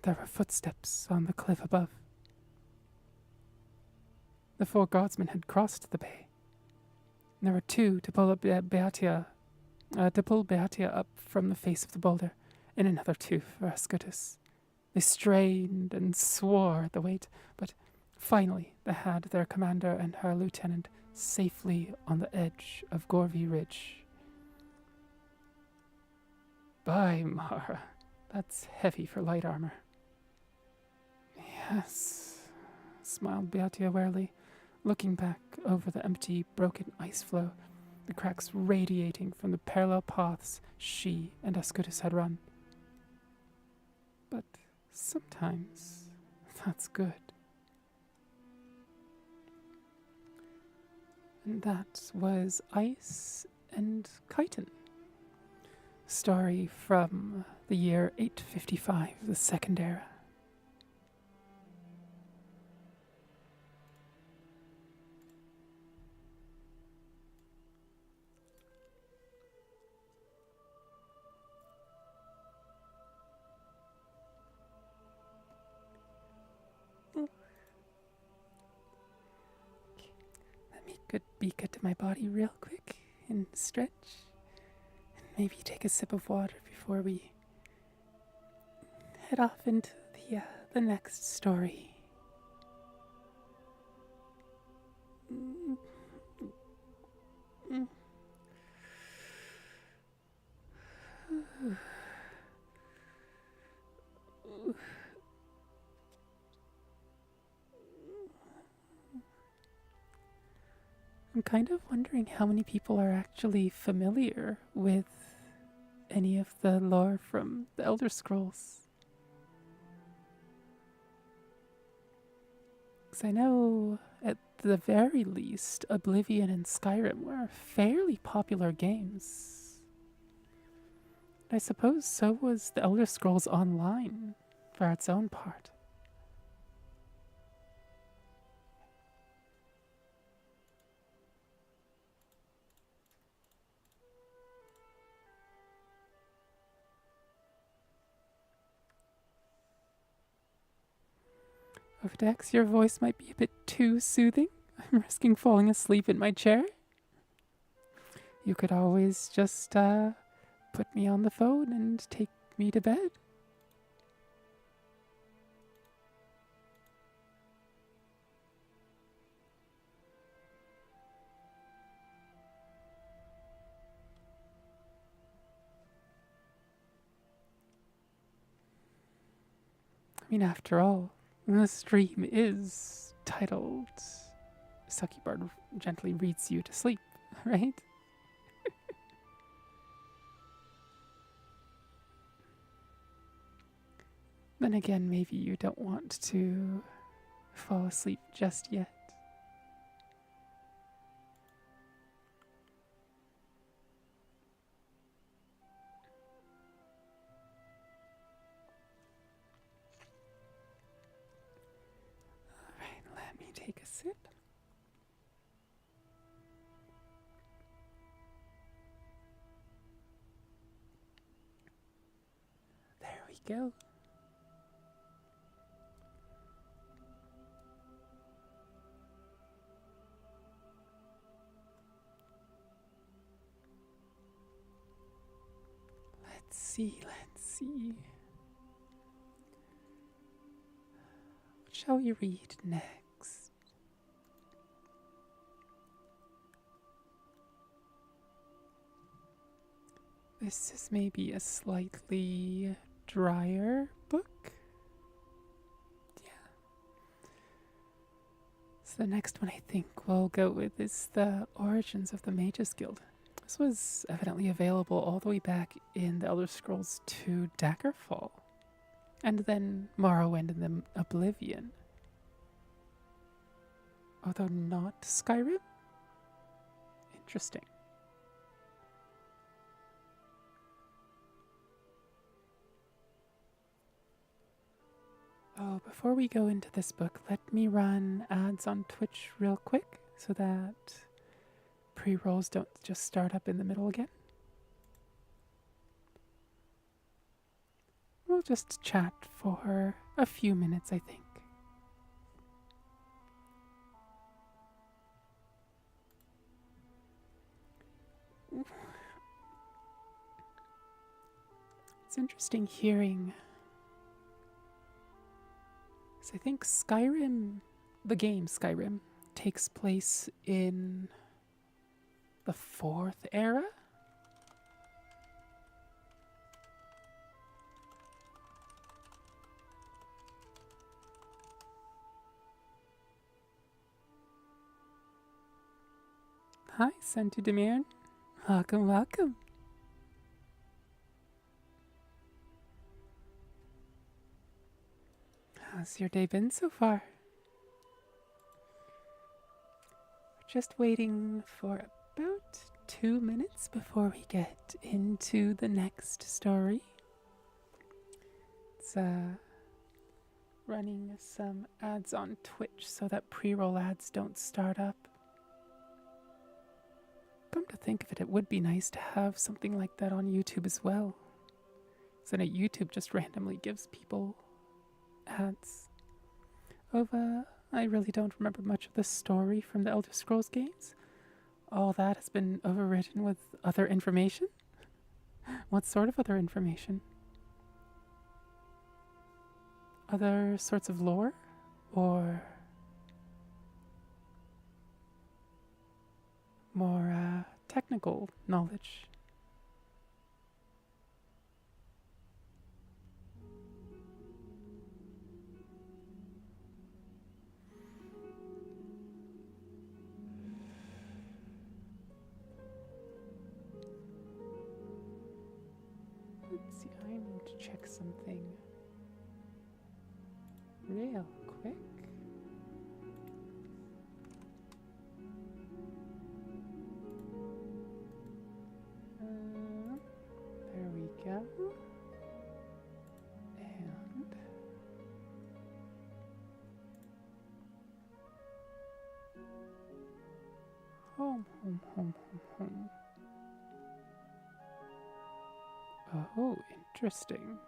there were footsteps on the cliff above. The 4 guardsmen had crossed the bay. There were 2 to pull Beatia up from the face of the boulder, and another 2 for Ascutus. They strained and swore at the weight, but finally they had their commander and her lieutenant safely on the edge of Gorvy Ridge. "By Mara, that's heavy for light armor." "Yes," smiled Beatia warily, looking back over the empty, broken ice floe, the cracks radiating from the parallel paths she and Ascutus had run. "But sometimes that's good." And that was Ice and Chitin. Story from the year 855, the Second Era. Let me be good to my body real quick and stretch. And maybe take a sip of water before we head off into the next story. I'm kind of wondering how many people are actually familiar with any of the lore from the Elder Scrolls. Because I know, at the very least, Oblivion and Skyrim were fairly popular games. I suppose so was the Elder Scrolls Online, for its own part. Dex, your voice might be a bit too soothing. I'm risking falling asleep in my chair. You could always just put me on the phone and take me to bed. I mean, after all, the stream is titled Succubard Gently Reads You to Sleep, right? Then again, maybe you don't want to fall asleep just yet. Alright, let me take a sip. There we go. Let's see. What shall we read next? This is maybe a slightly drier book. Yeah. So the next one I think we'll go with is The Origins of the Mages Guild. This was evidently available all the way back in the Elder Scrolls II Daggerfall, and then Morrowind and then Oblivion. Although not Skyrim? Interesting. Oh, before we go into this book, let me run ads on Twitch real quick so that pre-rolls don't just start up in the middle again. We'll just chat for a few minutes, I think. It's interesting hearing, because I think Skyrim, the game Skyrim, takes place in the 4th era? Hi, Sentu Demir. Welcome, welcome. How's your day been so far? We're just waiting for about 2 minutes before we get into the next story. It's running some ads on Twitch so that pre-roll ads don't start up. Come to think of it, it would be nice to have something like that on YouTube as well. So that YouTube just randomly gives people ads of I really don't remember much of the story from the Elder Scrolls games. All that has been overwritten with other information? What sort of other information? Other sorts of lore? Or more technical knowledge? Let's see, I need to check something real quick. There we go. And home. Oh, interesting.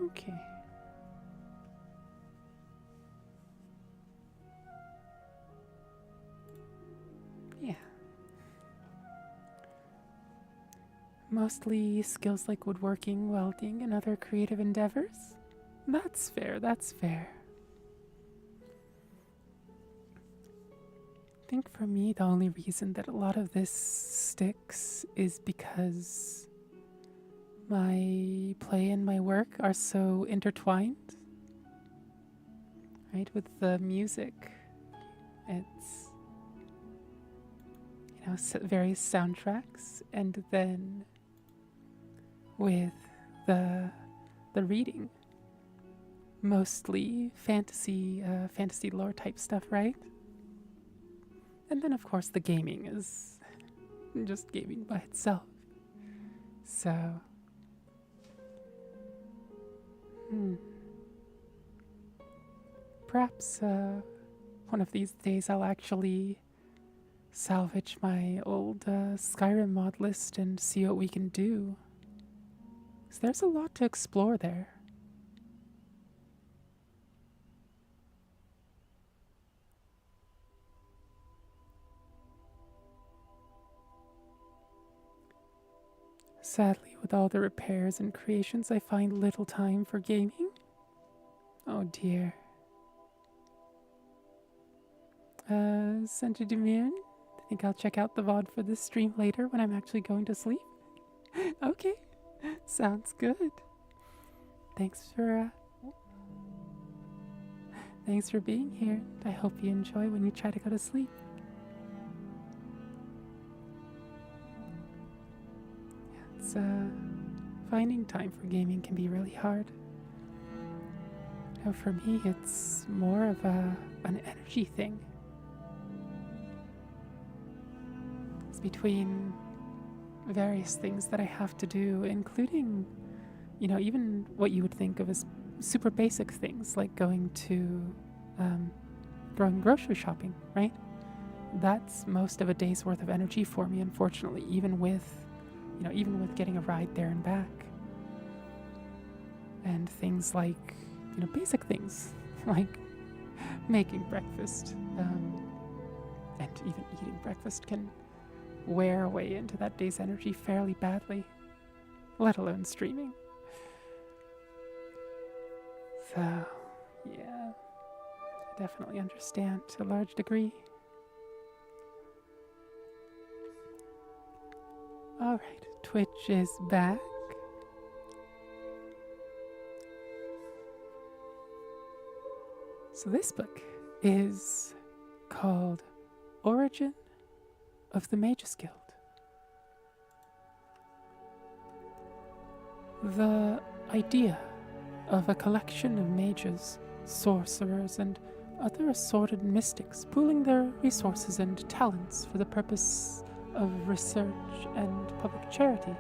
Okay. Yeah. Mostly skills like woodworking, welding, and other creative endeavors? That's fair, that's fair. I think for me, the only reason that a lot of this sticks is because my play and my work are so intertwined. Right, with the music, it's, you know, various soundtracks, and then with the reading, mostly fantasy lore type stuff, right? And then of course the gaming is just gaming by itself. So, perhaps one of these days I'll actually salvage my old Skyrim mod list and see what we can do. 'Cause there's a lot to explore there. Sadly, with all the repairs and creations, I find little time for gaming. Oh dear. Santa Demir, I think I'll check out the VOD for this stream later when I'm actually going to sleep. Okay, sounds good. Thanks for being here. I hope you enjoy when you try to go to sleep. It's finding time for gaming can be really hard. Now for me, it's more of an energy thing. It's between various things that I have to do, including, you know, even what you would think of as super basic things like going grocery shopping, right? That's most of a day's worth of energy for me, unfortunately, even with getting a ride there and back. And things like, you know, basic things like making breakfast, and even eating breakfast can wear away into that day's energy fairly badly, let alone streaming. So, yeah, I definitely understand to a large degree. Alright, Twitch is back. So this book is called Origin of the Mages Guild. The idea of a collection of mages, sorcerers, and other assorted mystics pooling their resources and talents for the purpose of research and public charity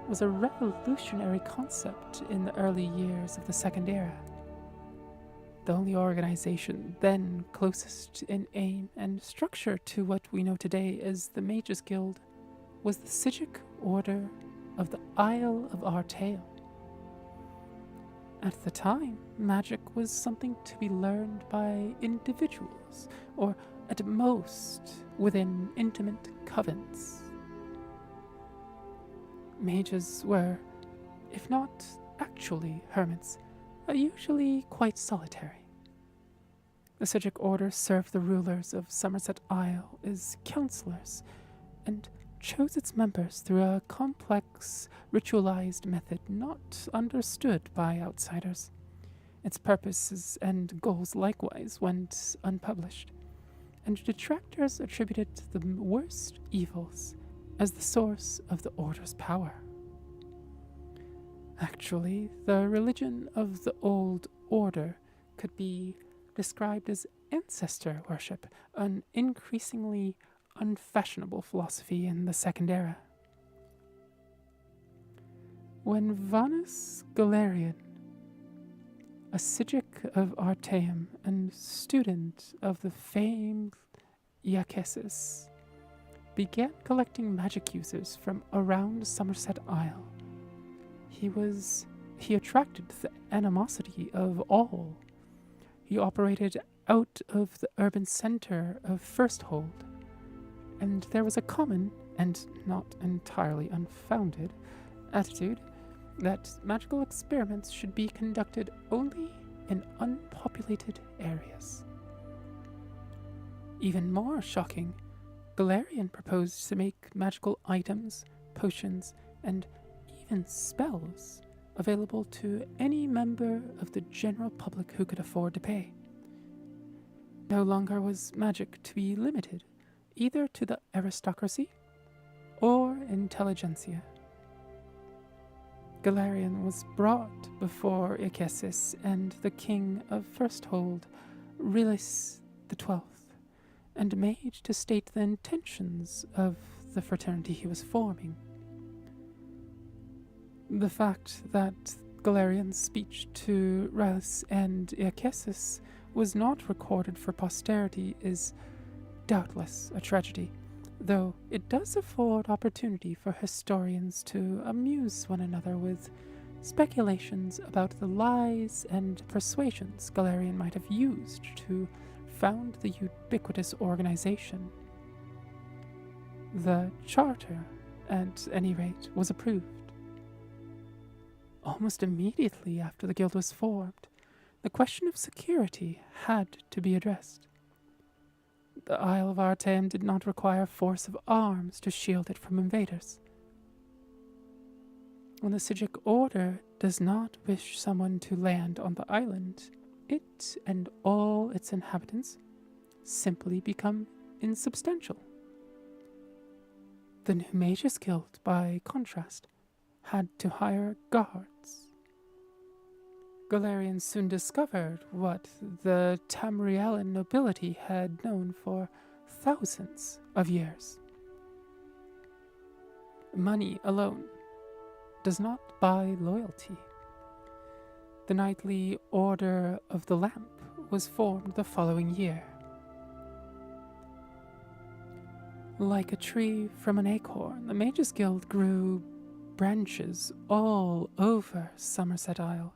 was a revolutionary concept in the early years of the Second Era. The only organization then closest in aim and structure to what we know today as the Mages Guild was the Psijic Order of the Isle of Artaeum. At the time, magic was something to be learned by individuals, or at most within intimate covens. Mages were, if not actually hermits, are usually quite solitary. The Psijic Order served the rulers of Somerset Isle as counselors, and chose its members through a complex, ritualized method not understood by outsiders. Its purposes and goals likewise went unpublished, and detractors attributed the worst evils as the source of the Order's power. Actually, the religion of the Old Order could be described as ancestor worship, an increasingly unfashionable philosophy in the Second Era. When Vanus Galerian, a Psijic of Artaeum and student of the famed Iakesis, began collecting magic users from around Somerset Isle, he attracted the animosity of all. He operated out of the urban center of Firsthold, and there was a common, and not entirely unfounded, attitude that magical experiments should be conducted only in unpopulated areas. Even more shocking, Galerian proposed to make magical items, potions, and even spells available to any member of the general public who could afford to pay. No longer was magic to be limited either to the aristocracy or intelligentsia. Galerian was brought before Iakesis and the king of Firsthold, Rilis XII, and made to state the intentions of the fraternity he was forming. The fact that Galerian's speech to Rilis and Iakesis was not recorded for posterity is doubtless a tragedy, though it does afford opportunity for historians to amuse one another with speculations about the lies and persuasions Galerian might have used to found the ubiquitous organization. The charter, at any rate, was approved. Almost immediately after the guild was formed, the question of security had to be addressed. The Isle of Artaeum did not require force of arms to shield it from invaders. When the Psijic Order does not wish someone to land on the island, it and all its inhabitants simply become insubstantial. The new Mages Guild, by contrast, had to hire guards. Galerian soon discovered what the Tamrielian nobility had known for thousands of years. Money alone does not buy loyalty. The Knightly Order of the Lamp was formed the following year. Like a tree from an acorn, the Mages Guild grew branches all over Somerset Isle,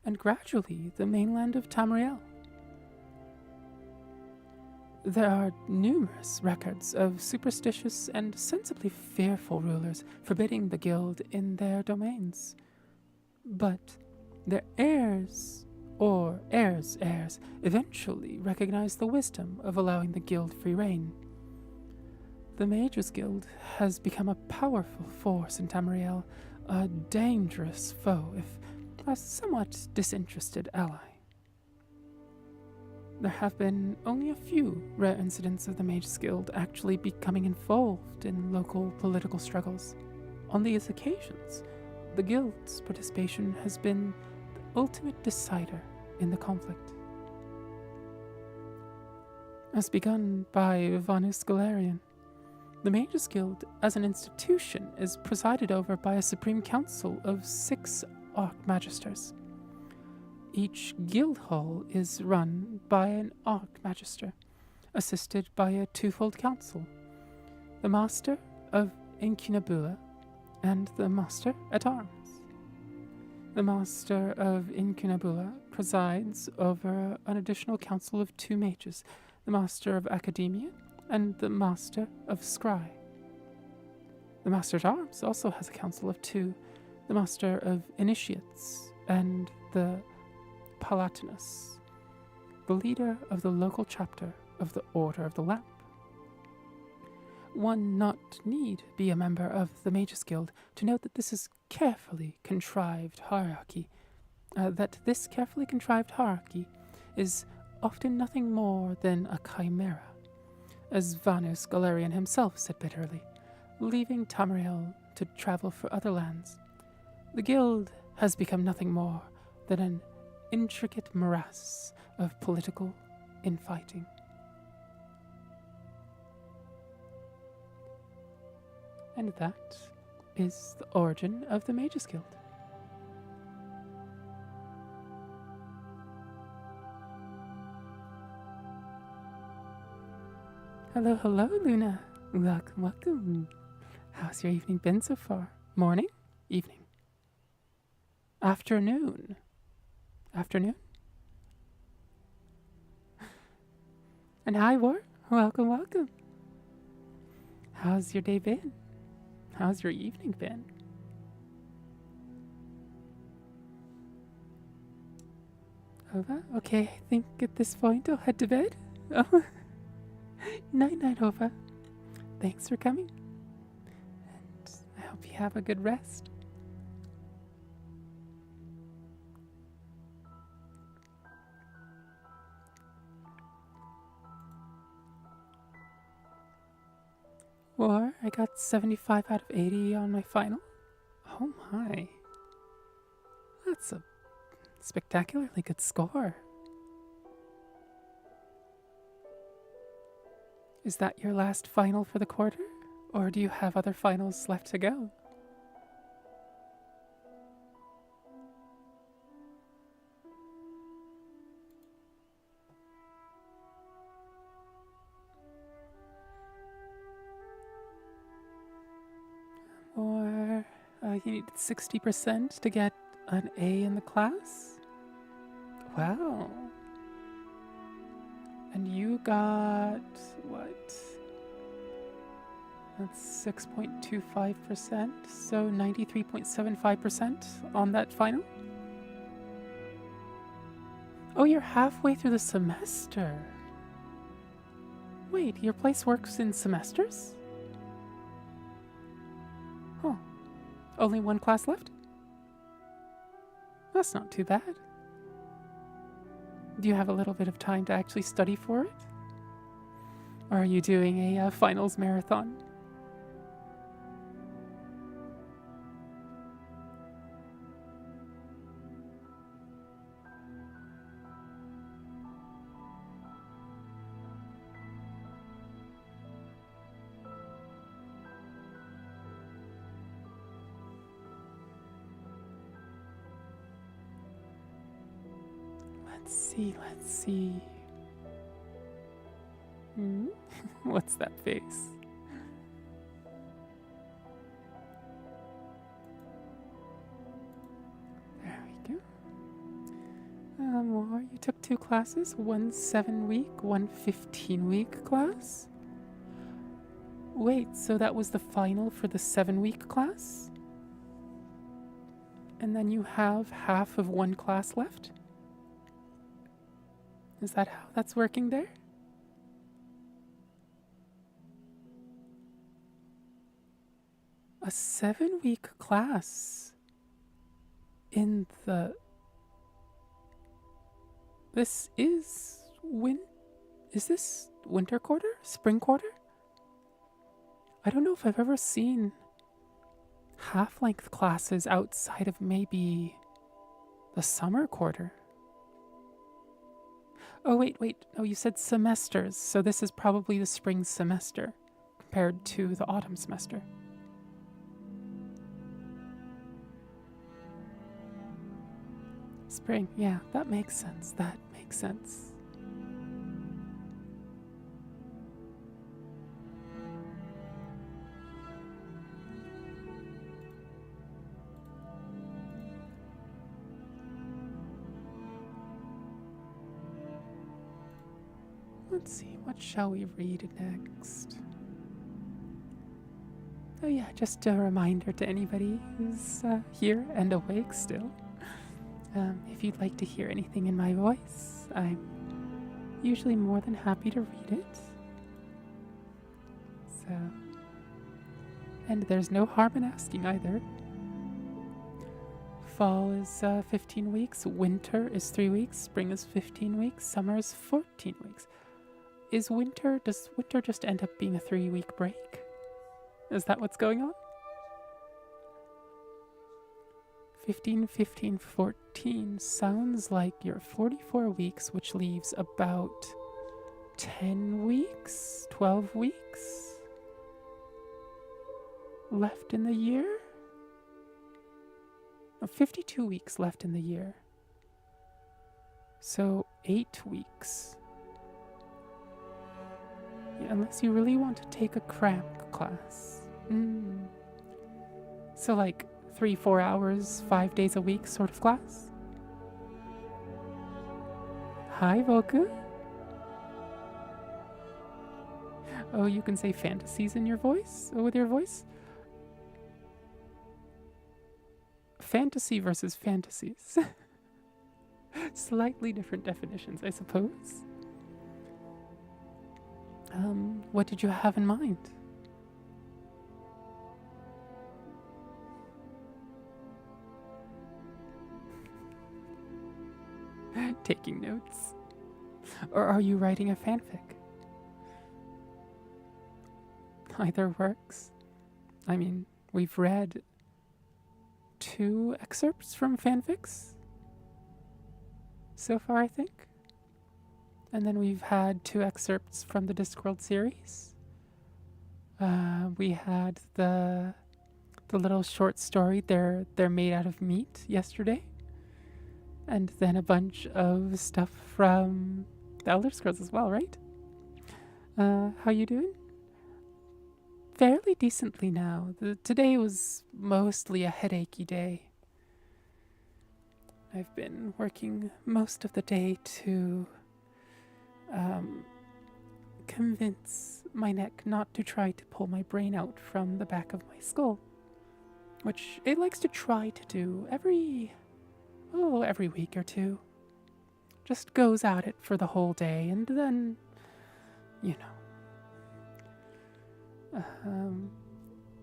and gradually the mainland of Tamriel. There are numerous records of superstitious and sensibly fearful rulers forbidding the guild in their domains. But their heirs, or heirs' heirs, eventually recognized the wisdom of allowing the guild free rein. The Mages Guild has become a powerful force in Tamriel, a dangerous foe, if a somewhat disinterested ally. There have been only a few rare incidents of the Mages Guild actually becoming involved in local political struggles. On these occasions, the guild's participation has been the ultimate decider in the conflict. As begun by Vanus Galerian, the Mages Guild as an institution is presided over by a supreme council of 6 Archmagisters. Each guild hall is run by an Archmagister, assisted by a twofold council, the Master of Incunabula and the Master at Arms. The Master of Incunabula presides over an additional council of 2 mages, the Master of Academia and the Master of Scry. The Master at Arms also has a council of 2, the Master of Initiates and the Palatinus, the leader of the local chapter of the Order of the Lamp. One not need be a member of the Mages Guild to note that this is carefully contrived hierarchy. Is often nothing more than a chimera, as Vanus Galerian himself said bitterly, leaving Tamriel to travel for other lands. The guild has become nothing more than an intricate morass of political infighting. And that is the origin of the Mages Guild. Hello, hello, Luna. Welcome, welcome. How's your evening been so far? Morning? Evening? Afternoon? Afternoon? And hi, War. Welcome, welcome. How's your day been? How's your evening been? Ova? Okay, I think at this point I'll head to bed. Oh, night-night, Ova. Thanks for coming. And I hope you have a good rest. Or I got 75 out of 80 on my final. Oh my. That's a spectacularly good score. Is that your last final for the quarter? Or do you have other finals left to go? Or you needed 60% to get an A in the class? Wow. And you got, what? That's 6.25%, so 93.75% on that final? Oh, you're halfway through the semester. Wait, your place works in semesters? Huh. Only 1 class left? That's not too bad. Do you have a little bit of time to actually study for it? Or are you doing a finals marathon? Let's see. What's that face? There we go. More. You took 2 classes, 1 7-week, 1 15-week class? Wait, so that was the final for the 7-week class? And then you have half of 1 class left? Is that how that's working there? A 7-week class in the... This is Is this winter quarter? Spring quarter? I don't know if I've ever seen half-length classes outside of maybe the summer quarter. Oh, wait. Oh, you said semesters, so this is probably the spring semester compared to the autumn semester. Spring, yeah, that makes sense. That makes sense. Let's see, what shall we read next? Oh yeah, just a reminder to anybody who's here and awake still. If you'd like to hear anything in my voice, I'm usually more than happy to read it. So, and there's no harm in asking either. Fall is 15 weeks, winter is 3 weeks, spring is 15 weeks, summer is 14 weeks. Does winter just end up being a 3-week break? Is that what's going on? 15, 15, 14 sounds like you're 44 weeks, which leaves about 10 weeks, 12 weeks left in the year? No, 52 weeks left in the year. So 8 weeks. Yeah, unless you really want to take a cramp class. So like 3-4 hours, 5 days a week sort of class? Hi, Voku. Oh, you can say fantasies in your voice? With your voice? Fantasy versus fantasies. Slightly different definitions, I suppose. What did you have in mind? Taking notes? Or are you writing a fanfic? Either works. I mean, we've read 2 excerpts from fanfics so far, I think. And then we've had 2 excerpts from the Discworld series. We had the little short story, They're Made Out of Meat, yesterday. And then a bunch of stuff from the Elder Scrolls as well, right? How you doing? Fairly decently now. Today was mostly a headachy day. I've been working most of the day to convince my neck not to try to pull my brain out from the back of my skull, which it likes to try to do every week or 2. Just goes at it for the whole day, and then,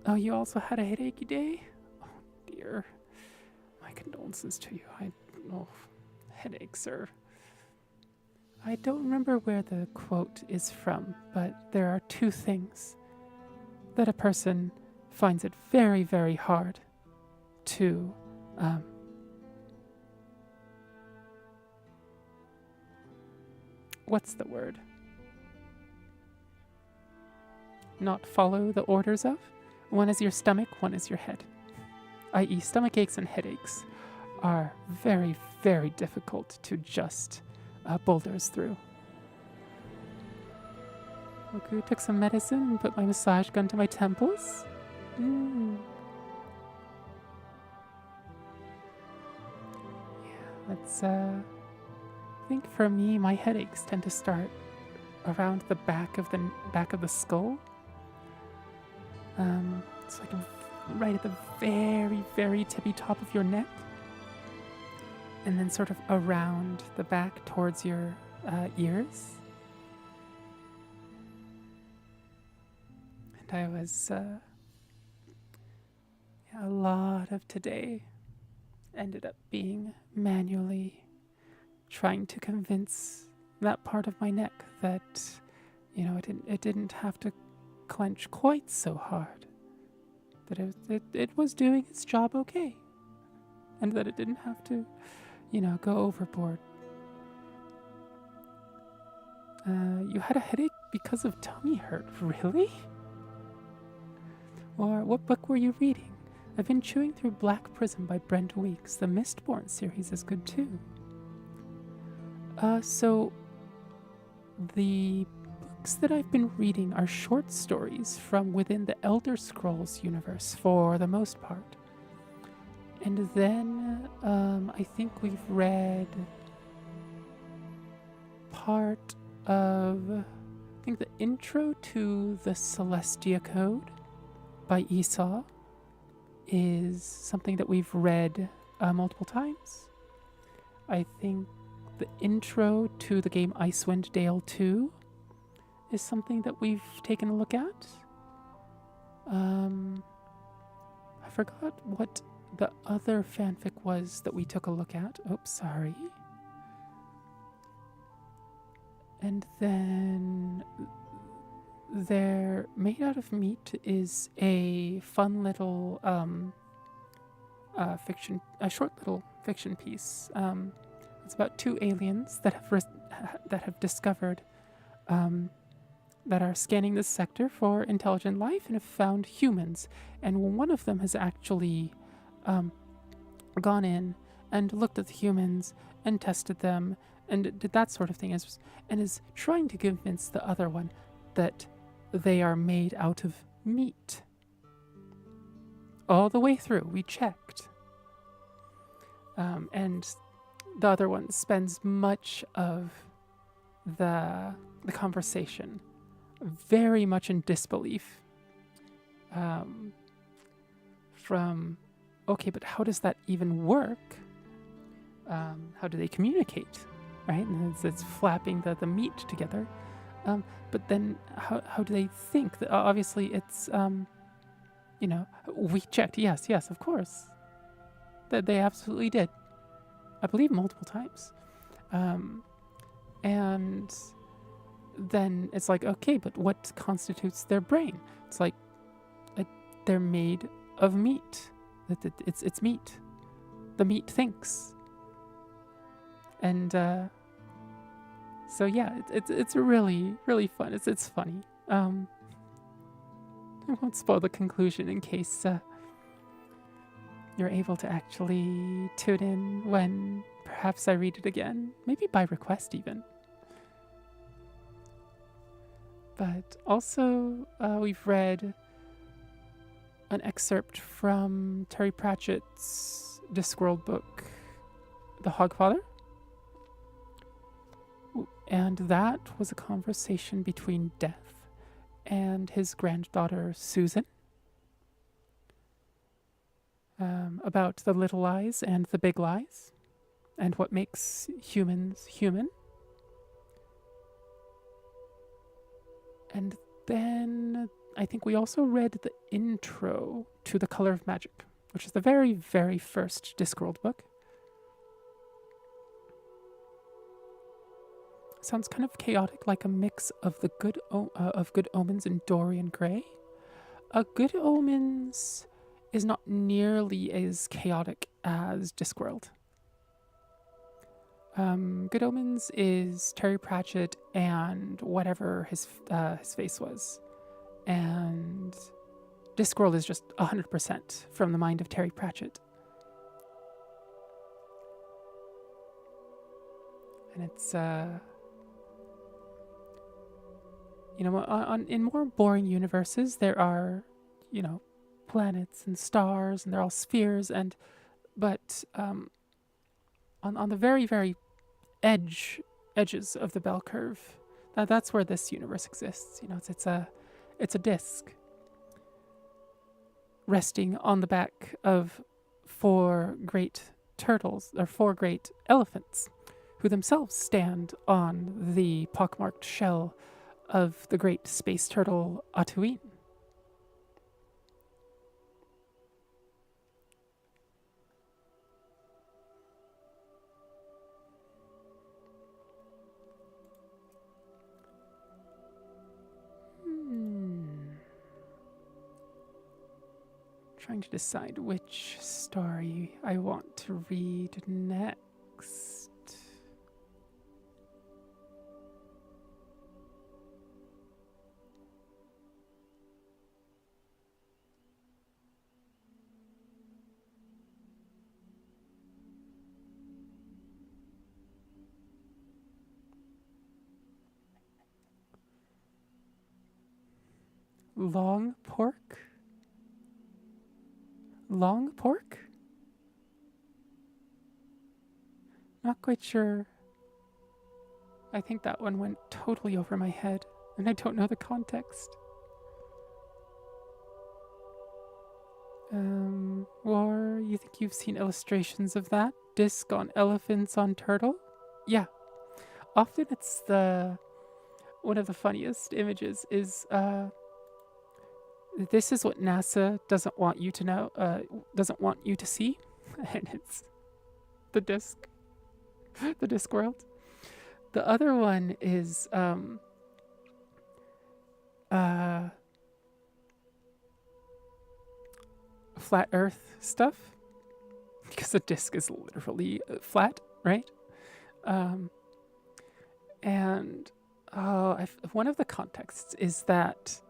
oh, you also had a headachy day? Oh, dear. My condolences to you. Headaches are... I don't remember where the quote is from, but there are 2 things that a person finds it very, very hard to, what's the word? Not follow the orders of. One is your stomach, one is your head. I.e., stomach aches and headaches are very, very difficult to just boulders through. Okay, took some medicine and put my massage gun to my temples. Yeah, that's I think for me, my headaches tend to start around the back of the skull. It's like right at the very, very tippy top of your neck, and then sort of around the back towards your ears. And I was a lot of today ended up being manually trying to convince that part of my neck that, it didn't have to clench quite so hard, that it was doing its job okay, and that it didn't have to, go overboard. You had a headache because of tummy hurt, really? Or what book were you reading? I've been chewing through Black Prism by Brenda Weeks. The Mistborn series is good too. So the books that I've been reading are short stories from within the Elder Scrolls universe for the most part. And then I think we've read part of, I think, the intro to the Celestia Code by Esau is something that we've read multiple times. I think the intro to the game Icewind Dale 2 is something that we've taken a look at. I forgot what the other fanfic was that we took a look at. Oops, sorry. And then there, Made Out of Meat is a fun little a short little fiction piece. It's about two aliens that have discovered that are scanning this sector for intelligent life and have found humans. And one of them has actually gone in and looked at the humans and tested them and did that sort of thing, and is trying to convince the other one that they are made out of meat. All the way through, we checked. And the other one spends much of the conversation very much in disbelief. From, okay, but how does that even work? How do they communicate, right? And it's flapping the meat together. But then how do they think? Obviously, it's, we checked. Yes, of course. That they absolutely did. I believe multiple times. And then it's like, okay, but what constitutes their brain? It's like, they're made of meat. It's meat. The meat thinks. And so yeah, it's really, really fun. It's funny. I won't spoil the conclusion in case you're able to actually tune in when perhaps I read it again. Maybe by request even. But also, we've read an excerpt from Terry Pratchett's Discworld book, The Hogfather. And that was a conversation between Death and his granddaughter, Susan, about the little lies and the big lies, and what makes humans human. And then I think we also read the intro to The Color of Magic, which is the very, very first Discworld book. Sounds kind of chaotic, like a mix of the Good Omens and Dorian Gray. Good Omens is not nearly as chaotic as Discworld. Good Omens is Terry Pratchett and whatever his face was, and Discworld is just 100% from the mind of Terry Pratchett. And it's in more boring universes, there are, planets and stars, and they're all spheres, but on the very, very edges of the bell curve, that's where this universe exists. It's a disc resting on the back of four great elephants, who themselves stand on the pockmarked shell of the great space turtle Atuin. Trying to decide which story I want to read next. Long pork? Long pork? Not quite sure. I think that one went totally over my head, and I don't know the context. Or you think you've seen illustrations of that? Disc on elephants on turtle? Yeah. Often it's one of the funniest images is, this is what NASA doesn't want you to know, doesn't want you to see. And it's the disc, the disc world. The other one is, flat earth stuff, because the disc is literally flat, right? And one of the contexts is that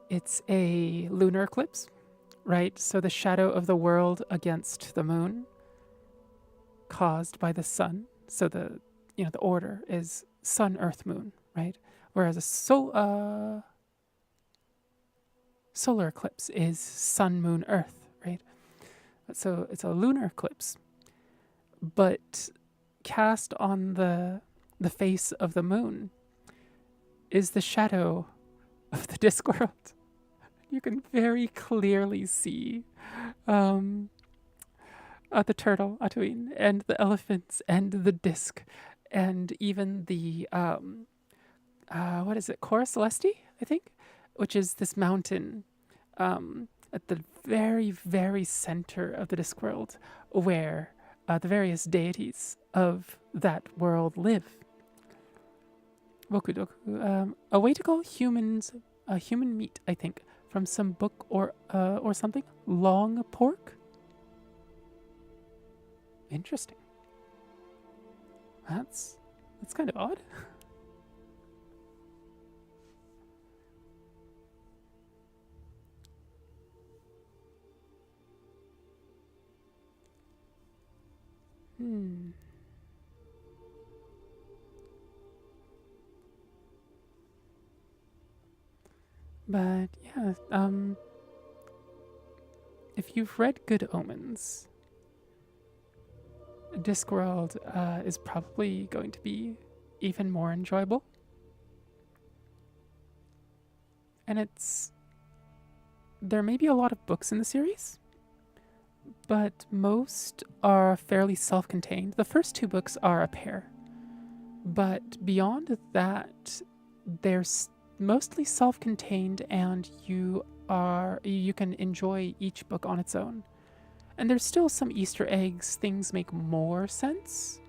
it's a lunar eclipse, right? So the shadow of the world against the moon caused by the sun. So the order is sun, earth, moon, right? Whereas a solar eclipse is sun, moon, earth, right? So it's a lunar eclipse, but cast on the face of the moon is the shadow of the disc world. You can very clearly see the turtle, Atuin, and the elephants, and the disc, and even the what is it, Cora Celesti, I think, which is this mountain at the very, very center of the disc world, where the various deities of that world live. Boku doku. A way to call humans human meat, I think, from some book or something. Long pork. Interesting. That's kind of odd. But yeah, if you've read Good Omens, Discworld is probably going to be even more enjoyable. And there may be a lot of books in the series, but most are fairly self-contained. The first two books are a pair, but beyond that, they're mostly self-contained, and you can enjoy each book on its own. And there's still some Easter eggs. Things make more sense,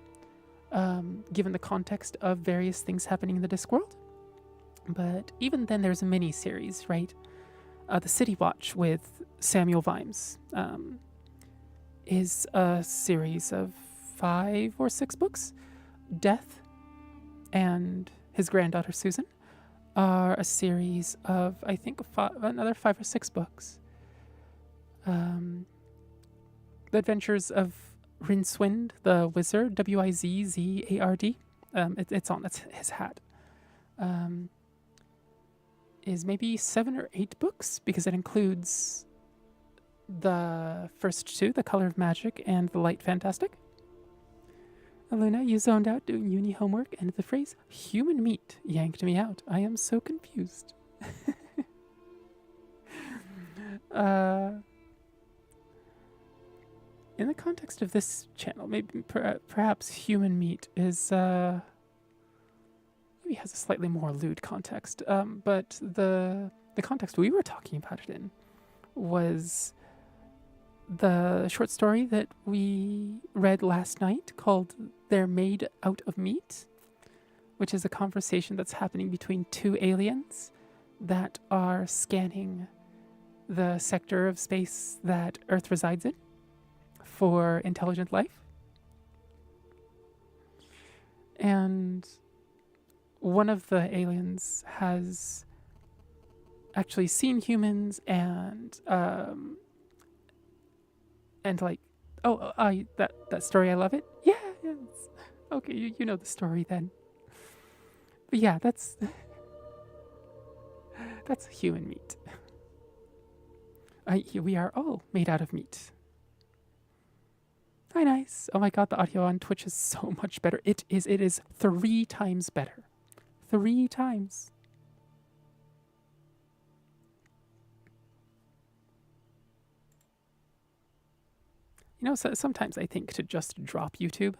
given the context of various things happening in the Discworld. But even then, there's a mini-series, right? The City Watch with Samuel Vimes is a series of 5 or 6 books. Death and his granddaughter Susan are a series of, I think, another 5 or 6 books. The Adventures of Rincewind, the Wizard, Wizzard. It's his hat. Is maybe 7 or 8 books, because it includes the first 2, The Color of Magic and The Light Fantastic. Luna, you zoned out doing uni homework, and the phrase human meat yanked me out. I am so confused. In the context of this channel, maybe perhaps human meat is maybe has a slightly more lewd context. But the context we were talking about it in was the short story that we read last night called They're Made Out of Meat, which is a conversation that's happening between 2 aliens that are scanning the sector of space that Earth resides in for intelligent life. And one of the aliens has actually seen humans and like, that story, I love it. Yeah, okay, you know the story then. But yeah, that's human meat. Here we are all made out of meat. Hi, nice. Oh my god, the audio on Twitch is so much better. It is 3 times better. 3 times. You know, so sometimes I think to just drop YouTube,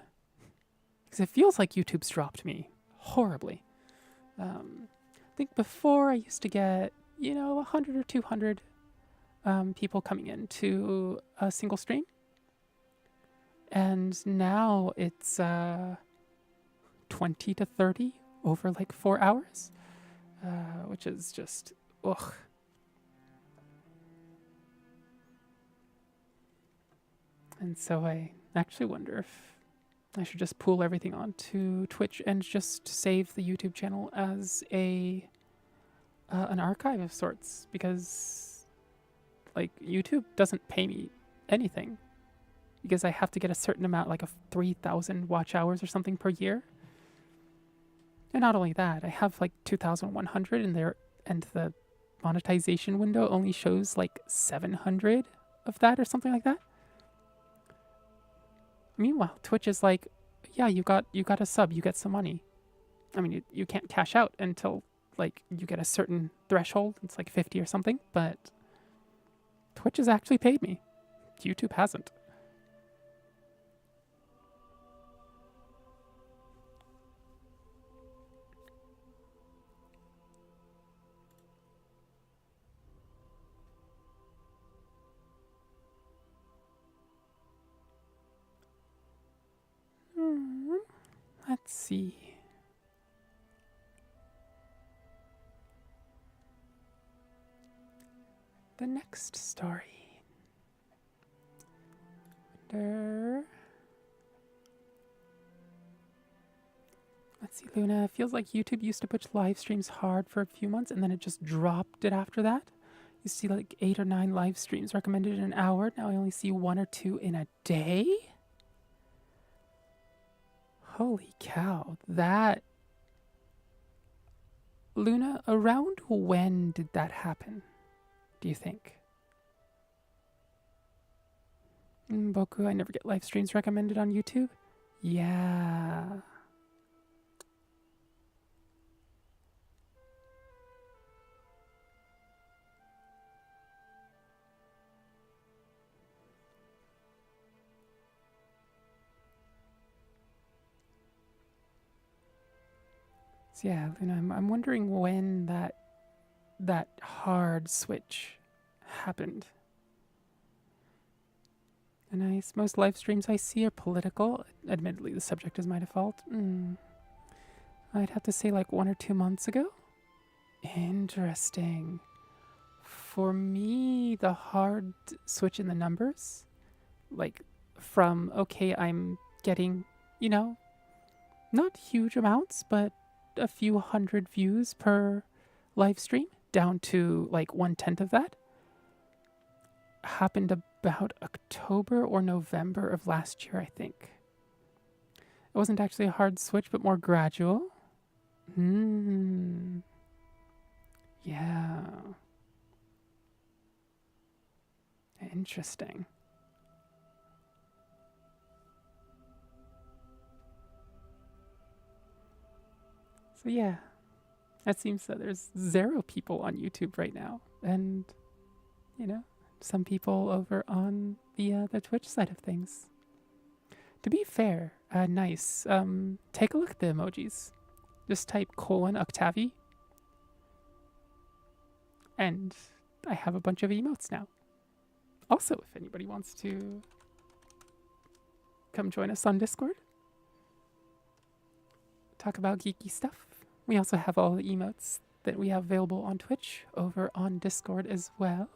because it feels like YouTube's dropped me horribly. I think before I used to get, 100 or 200 people coming into a single stream. And now it's 20 to 30 over like 4 hours, which is just, ugh. And so I actually wonder if I should just pool everything onto Twitch and just save the YouTube channel as an archive of sorts, because like YouTube doesn't pay me anything, because I have to get a certain amount, like 3,000 watch hours or something per year. And not only that, I have like 2,100 in there, and the monetization window only shows like 700 of that or something like that. Meanwhile, Twitch is like, yeah, you got a sub, you get some money. I mean, you can't cash out until like you get a certain threshold. It's like 50 or something, but Twitch has actually paid me. YouTube hasn't. Let's see. The next story. Let's see, Luna. It feels like YouTube used to push live streams hard for a few months, and then it just dropped it after that. You see like 8 or 9 live streams recommended in an hour. Now I only see 1 or 2 in a day? Holy cow. That... Luna, around when did that happen, do you think? Boku, I never get live streams recommended on YouTube? Yeah. So yeah, Luna, I'm wondering when that hard switch happened. And most live streams I see are political. Admittedly, the subject is my default. I'd have to say like 1 or 2 months ago. Interesting. For me, the hard switch in the numbers, like from, okay, I'm getting, not huge amounts, but a few hundred views per live stream, down to like 1/10 of that, happened about October or November of last year, I think. It wasn't actually a hard switch, but more gradual. Yeah. Interesting. So yeah, it seems that there's 0 people on YouTube right now, and some people over on the Twitch side of things. To be fair, nice. Take a look at the emojis. Just type :Octavi, and I have a bunch of emotes now. Also, if anybody wants to come join us on Discord, talk about geeky stuff, we also have all the emotes that we have available on Twitch over on Discord as well.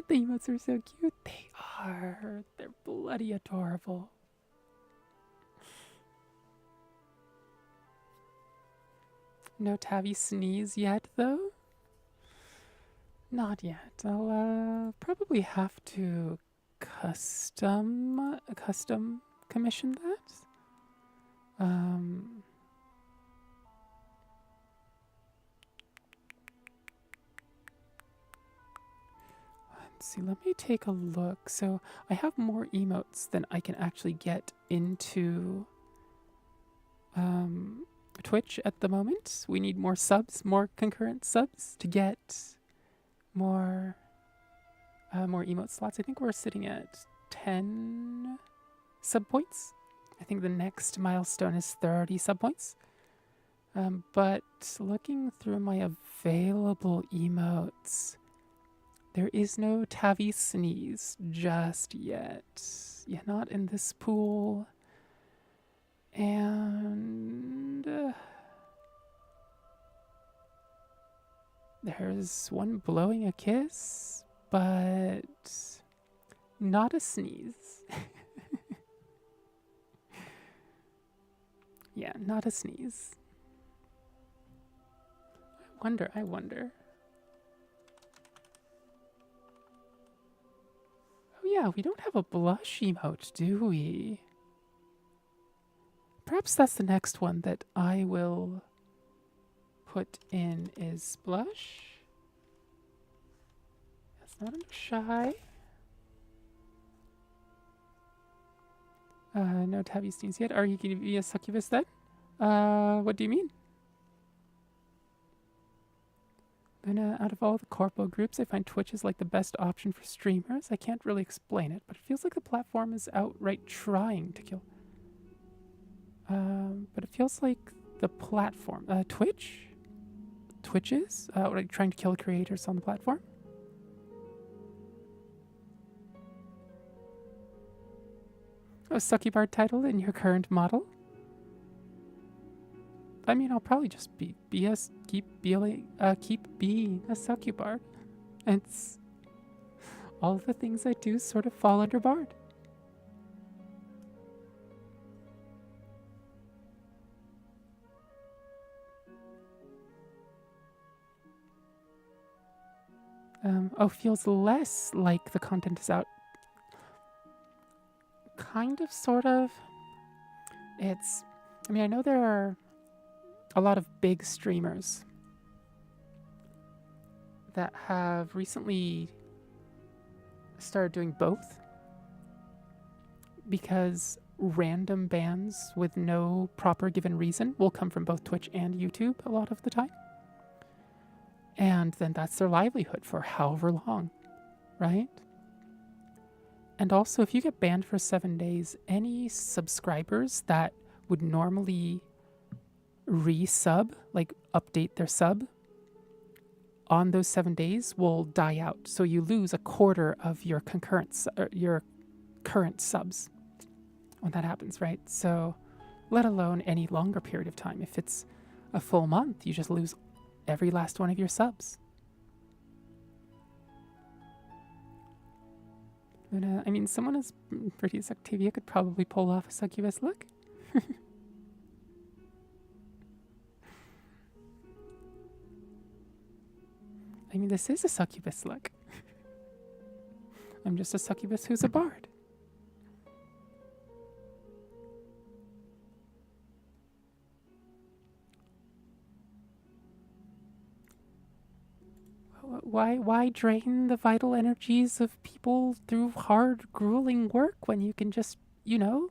The emotes are so cute. They are. They're bloody adorable. No Tavi sneeze yet, though? Not yet. I'll probably have to custom commission that. Let's see, let me take a look. So I have more emotes than I can actually get into Twitch at the moment. We need more subs, more concurrent subs to get more emote slots. I think we're sitting at 10 sub points. I think the next milestone is 30 sub points. But looking through my available emotes, there is no Tavi Sneeze just yet. Yeah, not in this pool. And there's one blowing a kiss, but not a sneeze. Yeah, not a sneeze. I wonder. Oh yeah, we don't have a blush emote, do we? Perhaps that's the next one that I will put in is blush. That's not enough shy. No Tabby Steens yet. Are you going to be a succubus then? What do you mean? Luna, out of all the corpo groups, I find Twitch is like the best option for streamers. I can't really explain it, but it feels like the platform is outright trying to kill. But it feels like the platform, Twitch is outright trying to kill creators on the platform. Oh, Succubard title in your current model? I mean, I'll probably just keep being a Succubard. It's all of the things I do sort of fall under Bard. Feels less like the content is out. Kind of, sort of. I mean, I know there are a lot of big streamers that have recently started doing both because random bans with no proper given reason will come from both Twitch and YouTube a lot of the time. And then that's their livelihood for however long, right? And also, if you get banned for 7 days, any subscribers that would normally resub, like update their sub, on those 7 days will die out. So you lose a quarter of your your current subs when that happens, right? So let alone any longer period of time. If it's a full month, you just lose every last one of your subs. Luna, I mean, someone as pretty as Octavia could probably pull off a succubus look. I mean, this is a succubus look. I'm just a succubus who's a bard. Why drain the vital energies of people through hard, grueling work when you can just, you know,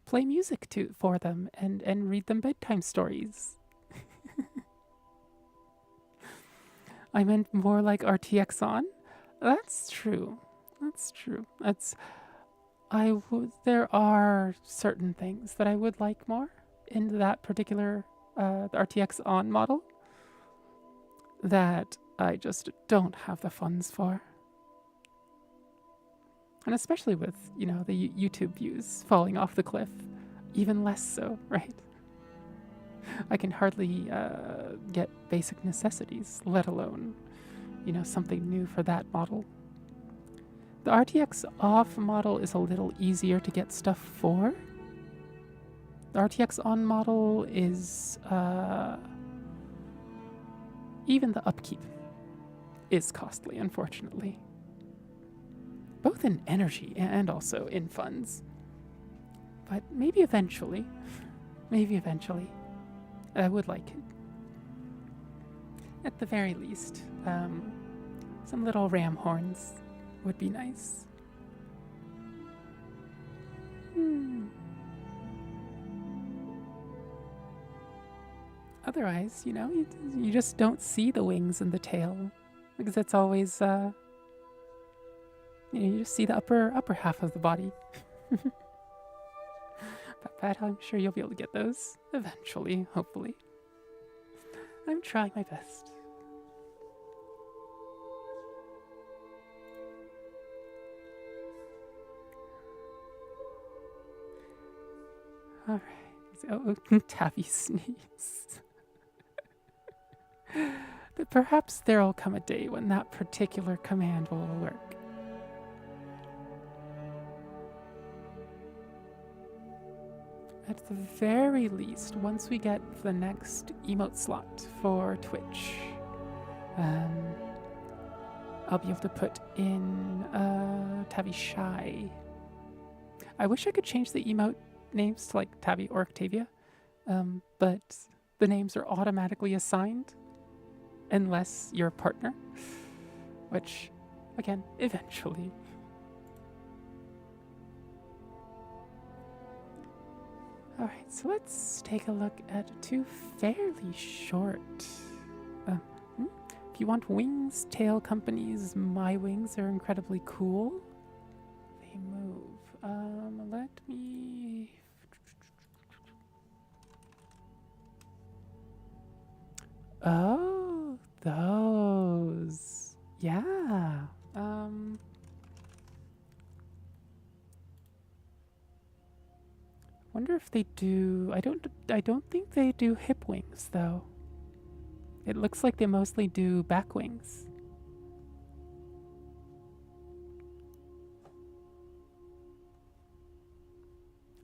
play music for them and read them bedtime stories? I meant more like RTX on. That's true. That's true. There are certain things that I would like more in that particular the RTX on model that I just don't have the funds for. And especially with, you know, the YouTube views falling off the cliff, even less so, right? I can hardly get basic necessities, let alone, you know, something new for that model. The RTX off model is a little easier to get stuff for. The RTX on model is even the upkeep is costly, unfortunately. both in energy and also in funds. But maybe eventually, I would like it. At the very least, some little ram horns would be nice. Otherwise, you just don't see the wings and the tail, because it's always, you just see the upper half of the body. But I'm sure you'll be able to get those eventually, hopefully. I'm trying my best. All right. Oh, Tabby sneeze. But perhaps there'll come a day when that particular command will work. At the very least, once we get the next emote slot for Twitch, I'll be able to put in Tabby Shy. I wish I could change the emote names to like Tabby or Octavia, but the names are automatically assigned unless you're a partner, which, again, eventually. All right, so let's take a look at two fairly short. If you want wings, tail companies, my wings are incredibly cool. They move. Let me. Oh, those. Yeah. Wonder if they do. I don't think they do hip wings though. It looks like they mostly do back wings.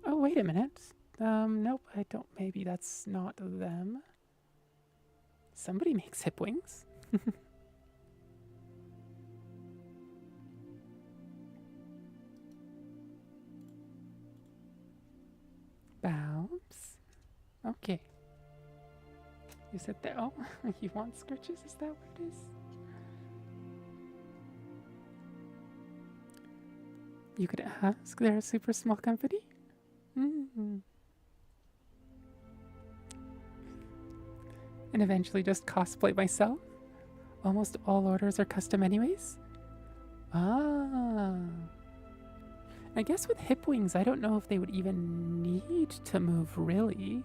Oh, wait a minute. Nope, I don't. Maybe that's not them. Somebody makes hip wings. Bounce. Okay. You said that. Oh, you want scritches? Is that what it is? You could ask. They're a super small company? And eventually just cosplay myself? Almost all orders are custom anyways? Ah. I guess with hip wings, I don't know if they would even need to move, really.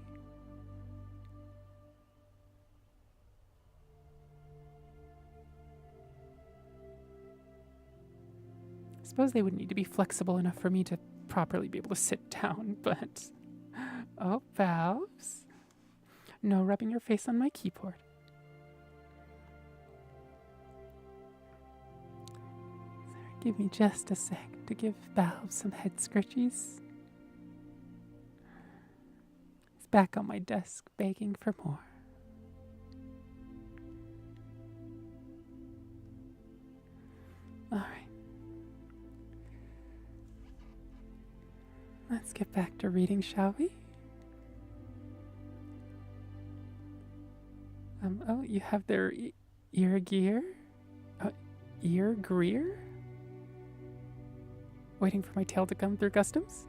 I suppose they would need to be flexible enough for me to properly be able to sit down, but... Oh, valves. No rubbing your face on my keyboard. Sorry, give me just a sec to give Valve some head scritchies. It's back on my desk, begging for more. All right. Let's get back to reading, shall we? Oh, you have their ear gear? Ear greer? Waiting for my tail to come through customs?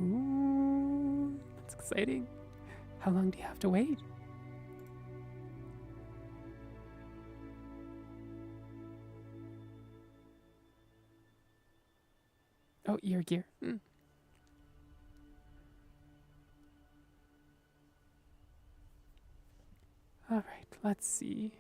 Ooh, that's exciting. How long do you have to wait? Oh, ear gear. All right, let's see.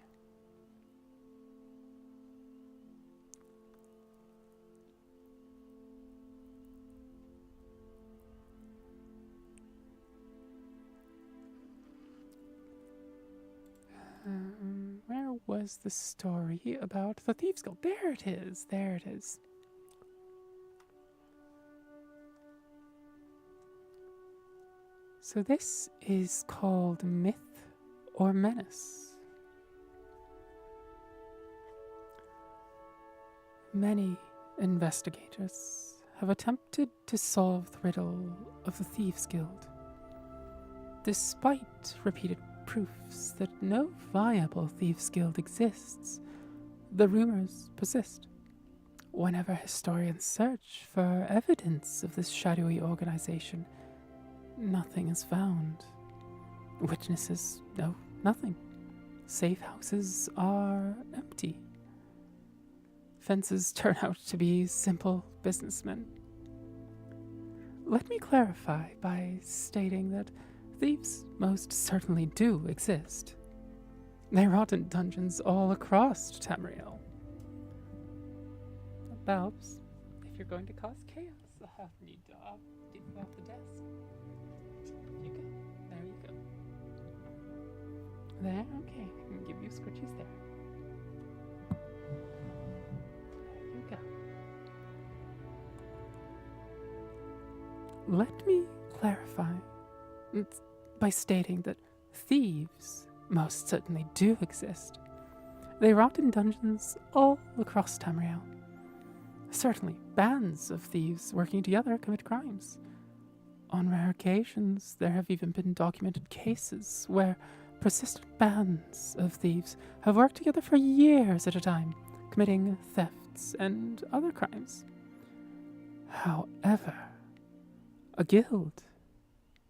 Where was the story about the Thieves Guild? There it is. There it is. So this is called Myth or Menace. Many investigators have attempted to solve the riddle of the Thieves' Guild, despite repeated proofs that no viable Thieves' Guild exists. The rumors persist. Whenever historians search for evidence of this shadowy organization, nothing is found. Witnesses know nothing. Safe houses are empty. Fences turn out to be simple businessmen. Let me clarify by stating that thieves most certainly do exist. They rot in dungeons all across Tamriel. Balbs, if you're going to cause chaos, I'll need to get you off the desk. You go. There you go. There, okay. I can give you scritchies there. There you go. Let me clarify by stating that thieves most certainly do exist. They rot in dungeons all across Tamriel. Certainly, bands of thieves working together commit crimes. On rare occasions, there have even been documented cases where persistent bands of thieves have worked together for years at a time, committing thefts and other crimes. However, a guild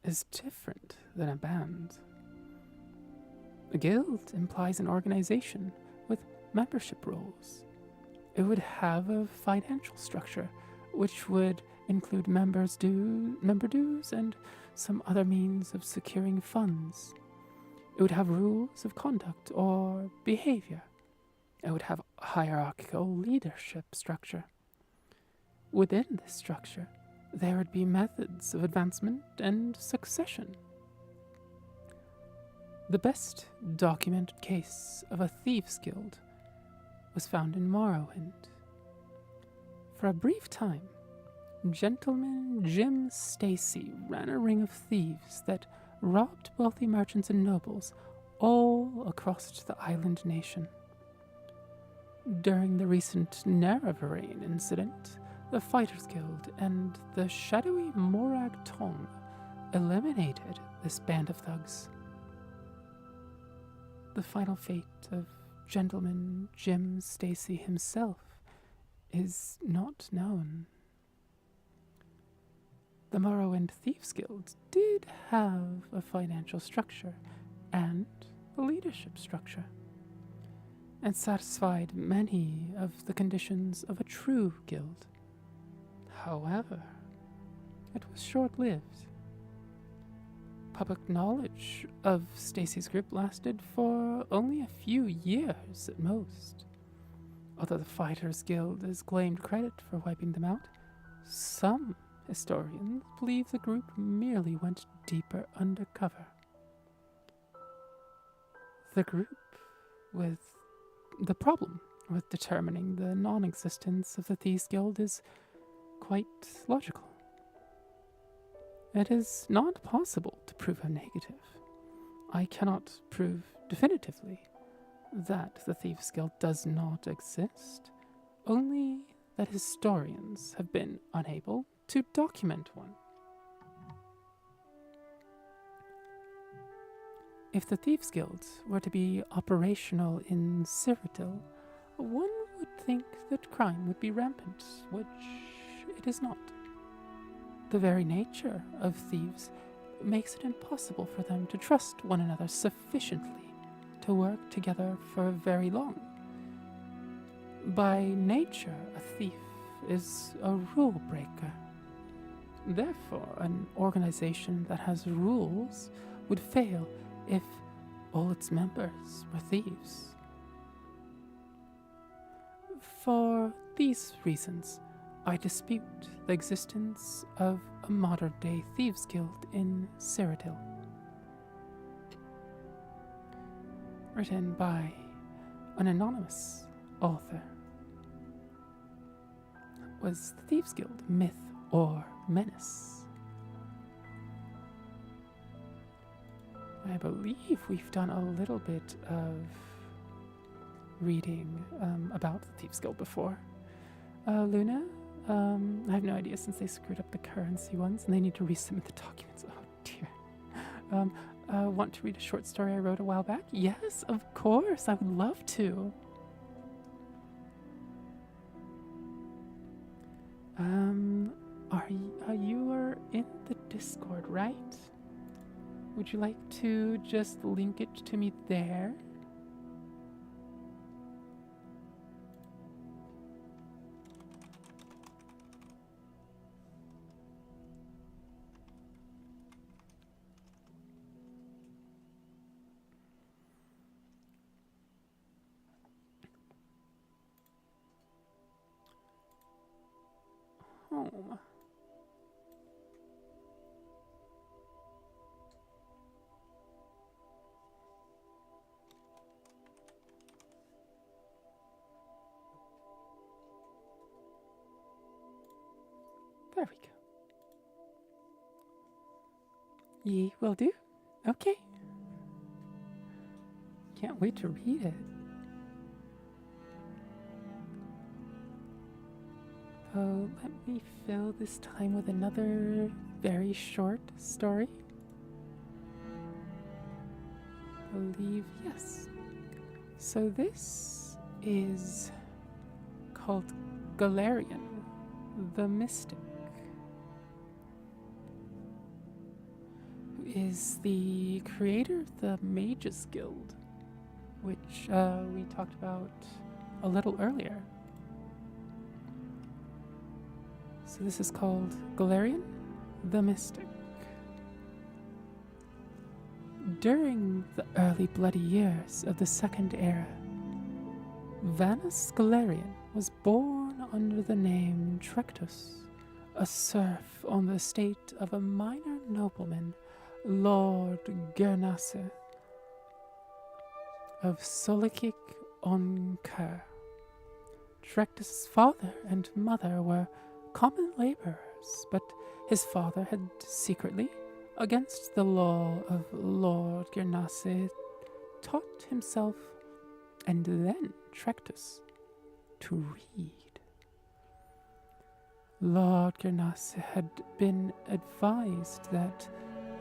is different than a band. A guild implies an organization with membership roles. It would have a financial structure, which would include member dues and some other means of securing funds. It would have rules of conduct or behavior. It would have a hierarchical leadership structure. Within this structure, there would be methods of advancement and succession. The best documented case of a thieves' guild was found in Morrowind. For a brief time, Gentleman Jim Stacy ran a ring of thieves that robbed wealthy merchants and nobles all across the island nation. During the recent Nerevarine incident, the Fighters Guild and the shadowy Morag Tong eliminated this band of thugs. The final fate of Gentleman Jim Stacy himself is not known. The Morrowind Thieves Guild did have a financial structure and a leadership structure, and satisfied many of the conditions of a true guild. However, it was short-lived. Public knowledge of Stacy's group lasted for only a few years at most. Although the Fighters Guild has claimed credit for wiping them out, some historians believe the group merely went deeper undercover. The problem with determining the non-existence of the Thieves Guild is quite logical. It is not possible to prove a negative. I cannot prove definitively that the Thieves Guild does not exist, only that historians have been unable to document one. If the Thieves Guild were to be operational in Cyrodiil, one would think that crime would be rampant, which it is not. The very nature of thieves makes it impossible for them to trust one another sufficiently to work together for very long. By nature, a thief is a rule breaker. Therefore, an organization that has rules would fail if all its members were thieves. For these reasons, I dispute the existence of a modern-day thieves' guild in Cyrodiil. Written by an anonymous author. Was the Thieves Guild myth or menace? I believe we've done a little bit of reading about the Thieves Guild before. Luna, I have no idea since they screwed up the currency ones and they need to resubmit the documents. Oh dear. Want to read a short story I wrote a while back? Yes, of course. I would love to. You are in the Discord, right? Would you like to just link it to me there? Home. There we go. Ye will do. Okay. Can't wait to read it. Oh, let me fill this time with another very short story. I believe, yes. So this is called Galarian, the Mystic, who is the creator of the Mages Guild, which we talked about a little earlier. So this is called Galarian, the Mystic. During the early bloody years of the Second Era, Vanus Galarian was born under the name Trectus, a serf on the estate of a minor nobleman, Lord Gernasse of Solikik on Ker. Trectus' father and mother were common laborers, but his father had secretly, against the law of Lord Gernasse, taught himself and then Trectus to read. Lord Gernasse had been advised that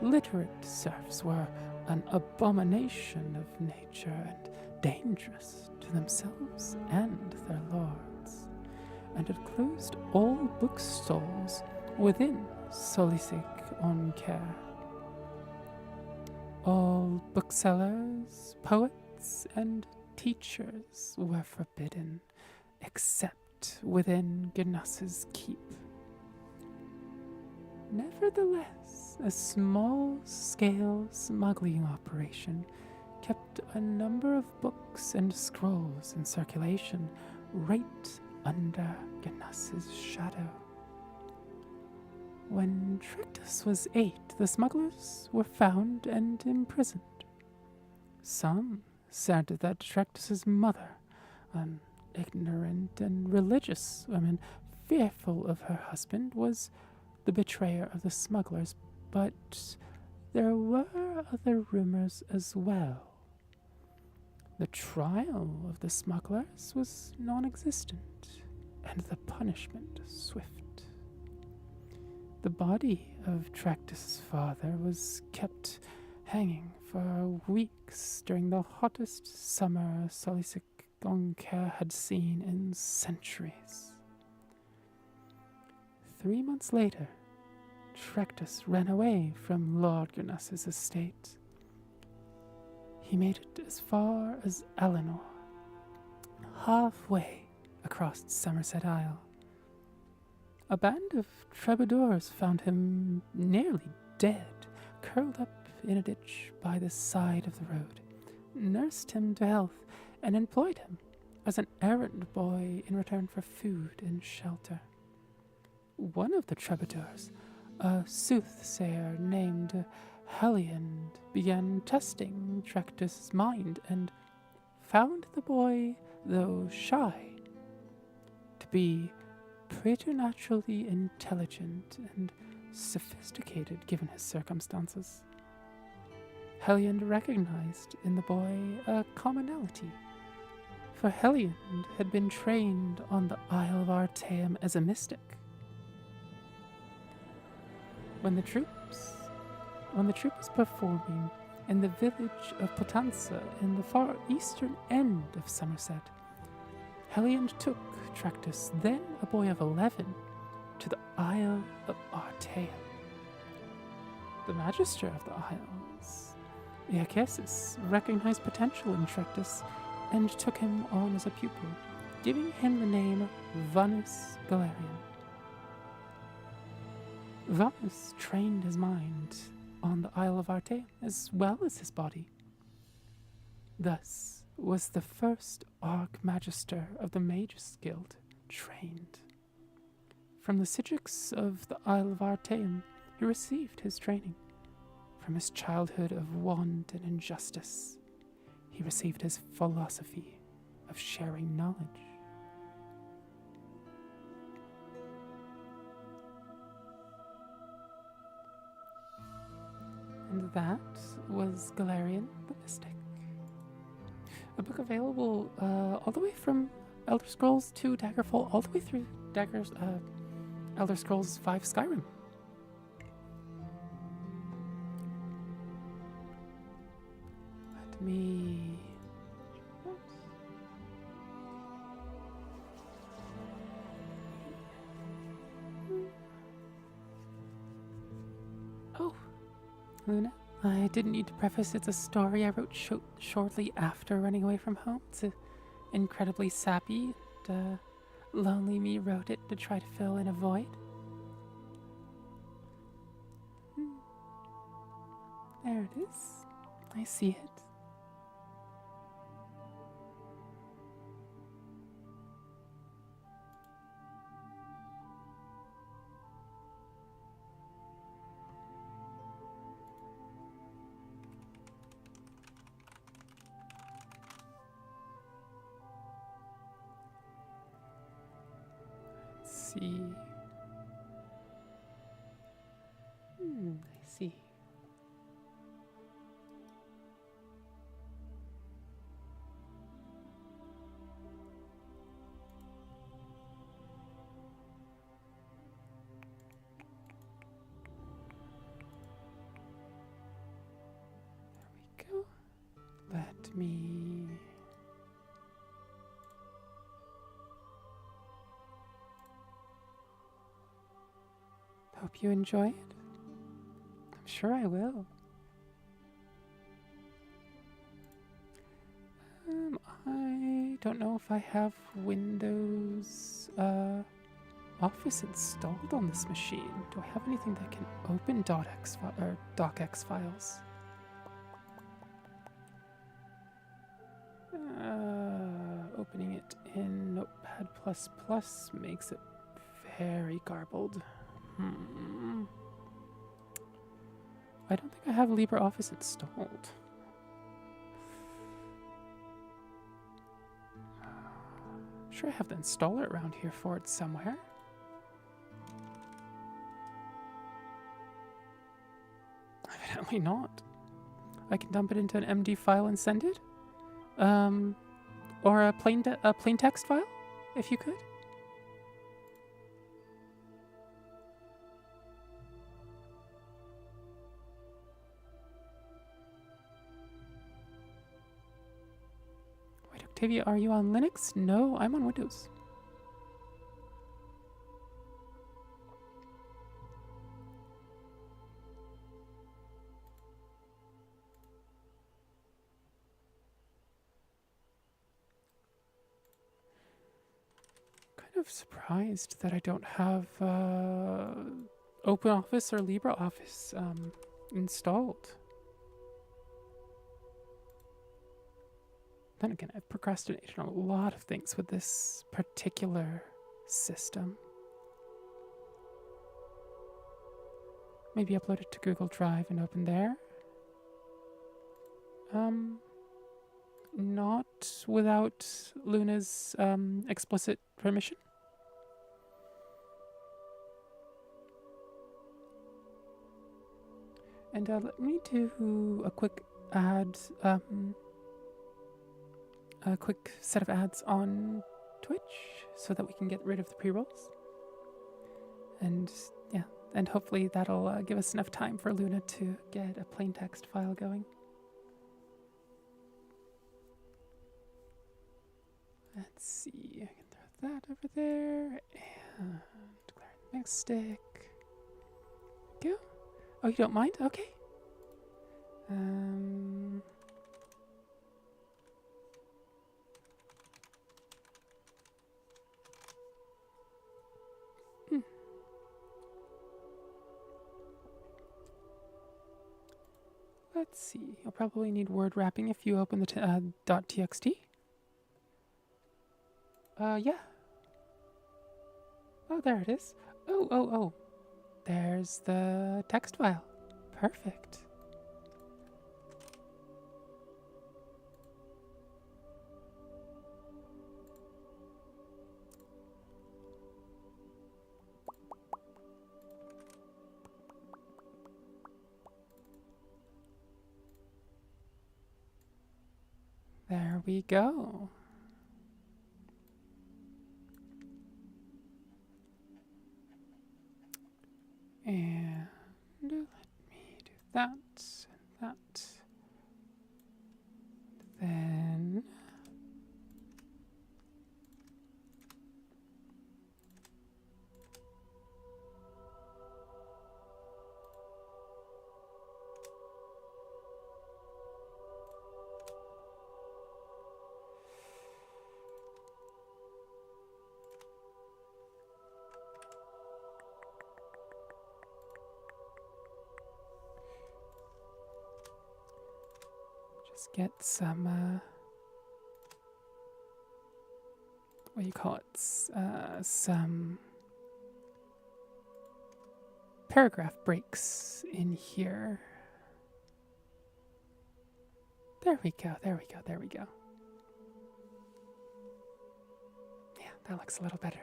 literate serfs were an abomination of nature and dangerous to themselves and their lords, and had closed all bookstalls within Solisik on Care. All booksellers, poets, and teachers were forbidden, except within Gnas's keep. Nevertheless, a small-scale smuggling operation kept a number of books and scrolls in circulation right under Gnas's shadow. When Trectus was 8, the smugglers were found and imprisoned. Some said that Trectus's mother, an ignorant and religious woman fearful of her husband, was the betrayer of the smugglers, but there were other rumors as well. The trial of the smugglers was non-existent, and the punishment swift. The body of Trectus' father was kept hanging for weeks during the hottest summer Solisik Gonker had seen in centuries. 3 months later, Trectus ran away from Lord Gnas's estate. He made it as far as Eleanor, halfway across Somerset Isle. A band of troubadours found him nearly dead, curled up in a ditch by the side of the road, nursed him to health, and employed him as an errand boy in return for food and shelter. One of the troubadours, a soothsayer named Heliand, began testing Trectus' mind and found the boy, though shy, to be preternaturally intelligent and sophisticated given his circumstances. Heliand recognized in the boy a commonality for Heliond had been trained on the Isle of Artaeum as a mystic. When the troop was performing in the village of Potenza in the far eastern end of Somerset, Heliond took Tractus, then a boy of 11, to the Isle of Artaeum. The Magister of the Isles, Iacasis, recognized potential in Tractus and took him on as a pupil, giving him the name Vanus Galerian. Vanus trained his mind on the Isle of Artaeum as well as his body. Thus was the first Archmagister of the Magus Guild trained. From the Sidrics of the Isle of Artaeum, he received his training. From his childhood of want and injustice, he received his philosophy of sharing knowledge. And that was Galerian the Mystic. A book available all the way from Elder Scrolls 2 Daggerfall all the way through Elder Scrolls 5 Skyrim. Let me... Oh, Luna, I didn't need to preface it's a story I wrote shortly after running away from home. It's incredibly sappy and lonely me wrote it to try to fill in a void. There it is. I see it. See. I see. There we go. Let me... Hope you enjoy it. I'm sure I will. I don't know if I have Windows Office installed on this machine. Do I have anything that can open docx files? Opening it in Notepad++ makes it very garbled. I don't think I have LibreOffice installed. I'm sure I have the installer around here for it somewhere. Evidently not. I can dump it into an MD file and send it. Or a plain text file, if you could. Octavia, are you on Linux? No, I'm on Windows. Kind of surprised that I don't have OpenOffice or LibreOffice installed. Then again, I've procrastinated on a lot of things with this particular system. Maybe upload it to Google Drive and open there. Not without Luna's explicit permission. And let me do a quick ad. a quick set of ads on Twitch so that we can get rid of the pre-rolls. And yeah, and hopefully that'll give us enough time for Luna to get a plain text file going. Let's see, I can throw that over there and declare next stick. Go. Oh, you don't mind? Okay. Let's see. You'll probably need word wrapping if you open the .txt. Yeah. Oh, there it is. Oh. There's the text file. Perfect. There we go. And let me do that and that. Then just get some what do you call it? Some paragraph breaks in here. There we go. Yeah, that looks a little better.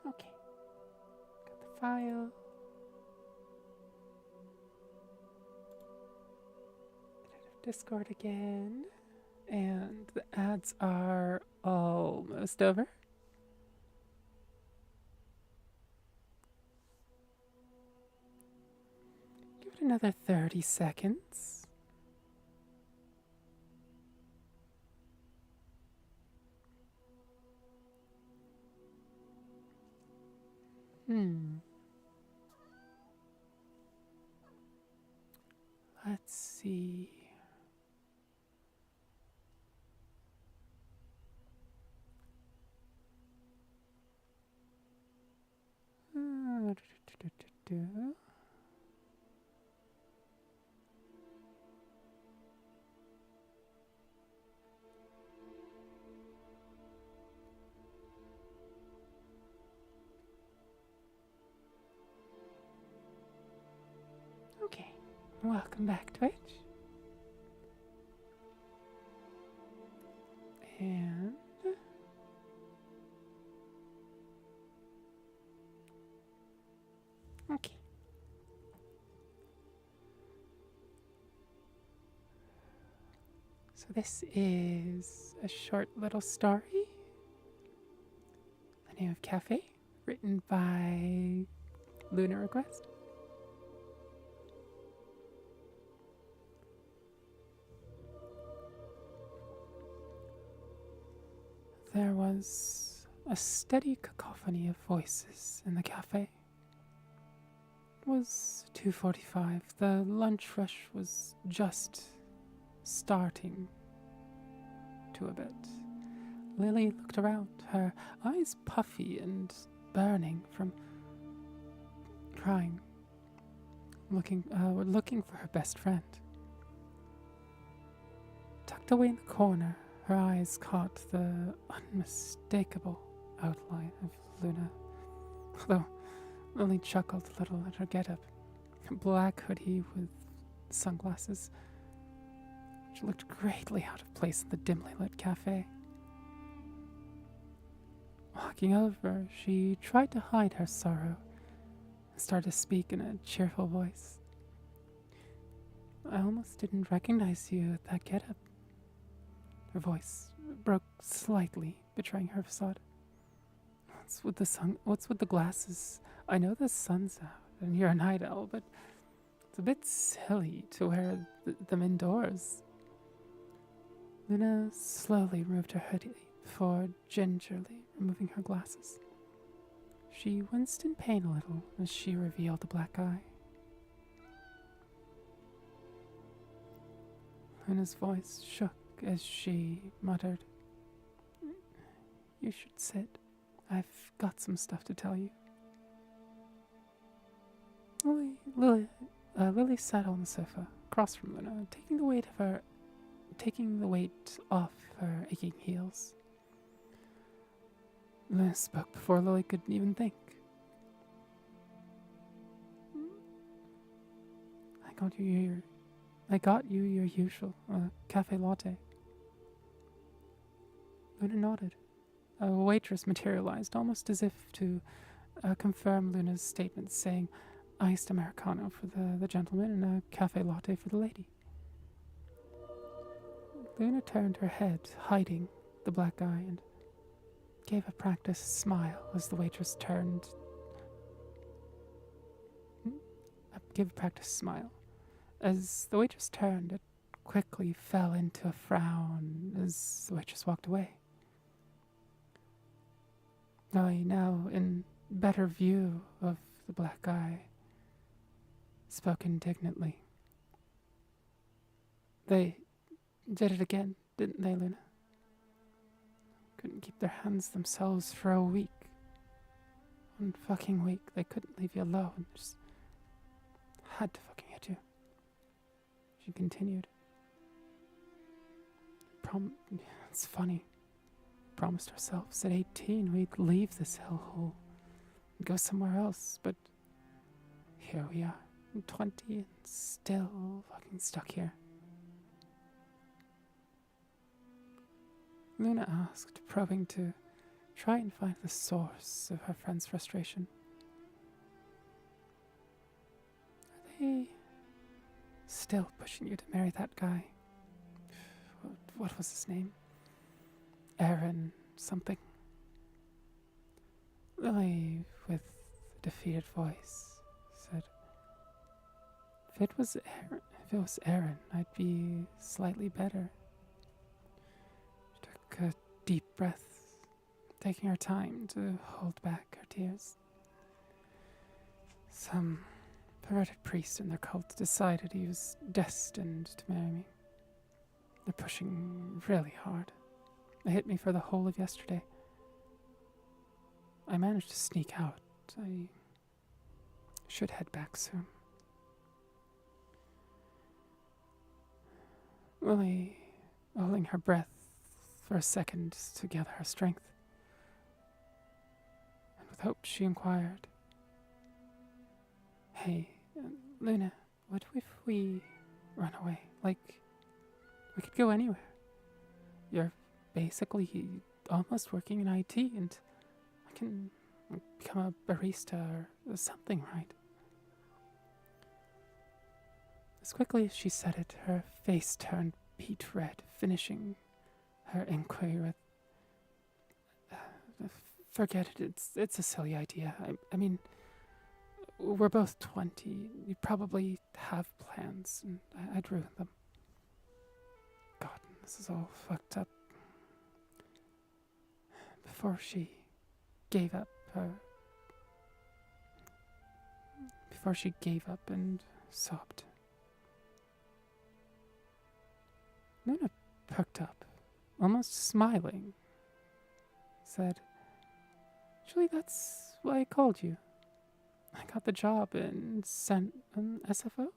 Okay. Got the file. Discord again. And the ads are almost over. Give it another 30 seconds. Let's see. Okay, welcome back, Twitch. And okay. So this is a short little story. The name of Cafe, written by Luna Request. There was a steady cacophony of voices in the cafe. It was 2:45. The lunch rush was just starting to a bit. Lily looked around, her eyes puffy and burning from crying, looking for her best friend. Tucked away in the corner, her eyes caught the unmistakable outline of Luna, although Lily chuckled a little at her getup. A black hoodie with sunglasses. She looked greatly out of place in the dimly lit cafe. Walking over, she tried to hide her sorrow and started to speak in a cheerful voice. I almost didn't recognize you at that getup. Her voice broke slightly, betraying her facade. What's with the sun? What's with the glasses? I know the sun's out and you're a night owl, but it's a bit silly to wear them indoors. Luna slowly removed her hoodie before gingerly removing her glasses. She winced in pain a little as she revealed the black eye. Luna's voice shook as she muttered, "You should sit. I've got some stuff to tell you." Lily sat on the sofa across from Luna, taking the weight off her aching heels. Luna spoke before Lily could even think. I got you your usual cafe latte." Luna nodded. A waitress materialized, almost as if to confirm Luna's statement, saying, "Iced Americano for the gentleman and a cafe latte for the lady." Luna turned her head, hiding the black eye, and gave a practiced smile as the waitress turned. As the waitress turned, it quickly fell into a frown as the waitress walked away. Lily, now in better view of the black eye, spoke indignantly. "They did it again, didn't they, Luna? Couldn't keep their hands themselves for a week. 1 fucking week. They couldn't leave you alone. Just had to fucking hit you." She continued. It's funny. Promised ourselves at 18 we'd leave this hellhole and go somewhere else, but here we are, 20 and still fucking stuck here. Luna asked, probing to try and find the source of her friend's frustration. "Are they still pushing you to marry that guy? What was his name? Aaron something?" Lily, with a defeated voice, said, If it was Aaron, I'd be slightly better." She took a deep breath, taking her time to hold back her tears. "Some perverted priest in their cult decided he was destined to marry me. They're pushing really hard. They hit me for the whole of yesterday. I managed to sneak out. I should head back soon." Lily, holding her breath for a second to gather her strength, and with hope she inquired, "Hey, Luna, what if we run away? Like, we could go anywhere. You're basically almost working in IT, and I can become a barista or something, right?" As quickly as she said it, her face turned beet red, finishing her inquiry with, "Forget it, it's a silly idea. I mean, we're both 20. You probably have plans, and I'd ruin them. God, this is all fucked up." Before she gave up and sobbed. Luna perked up, almost smiling, said, "Actually, that's why I called you. I got the job and sent an SFO.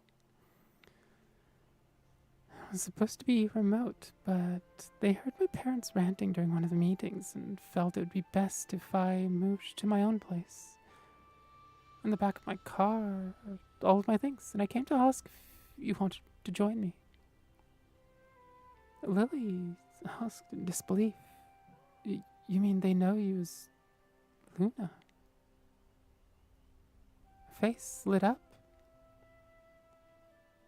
It was supposed to be remote, but they heard my parents ranting during one of the meetings and felt it would be best if I moved to my own place. In the back of my car are all of my things, and I came to ask if you wanted to join me." Lily asked in disbelief, "You mean they know you as Luna?" Her face lit up.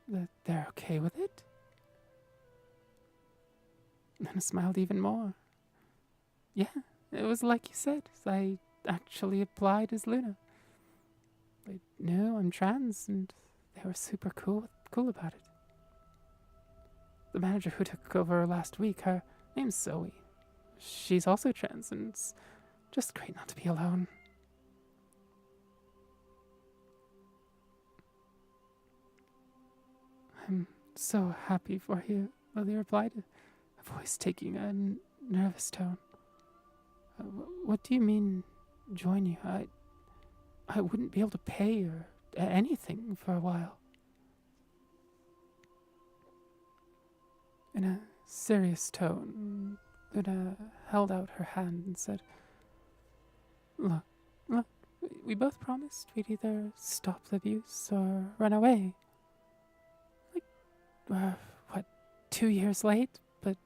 that they're okay with it? Luna smiled even more. Yeah, it was like you said. I actually applied as Luna. They knew I'm trans, and they were super cool about it. The manager who took over last week, her name's Zoe. She's also trans, and it's just great not to be alone. I'm so happy for you, Lily replied, her voice taking a nervous tone. What do you mean, join you? I wouldn't be able to pay or anything for a while. In a serious tone, Luna held out her hand and said, Look, we both promised we'd either stop the abuse or run away. We're, 2 years late? But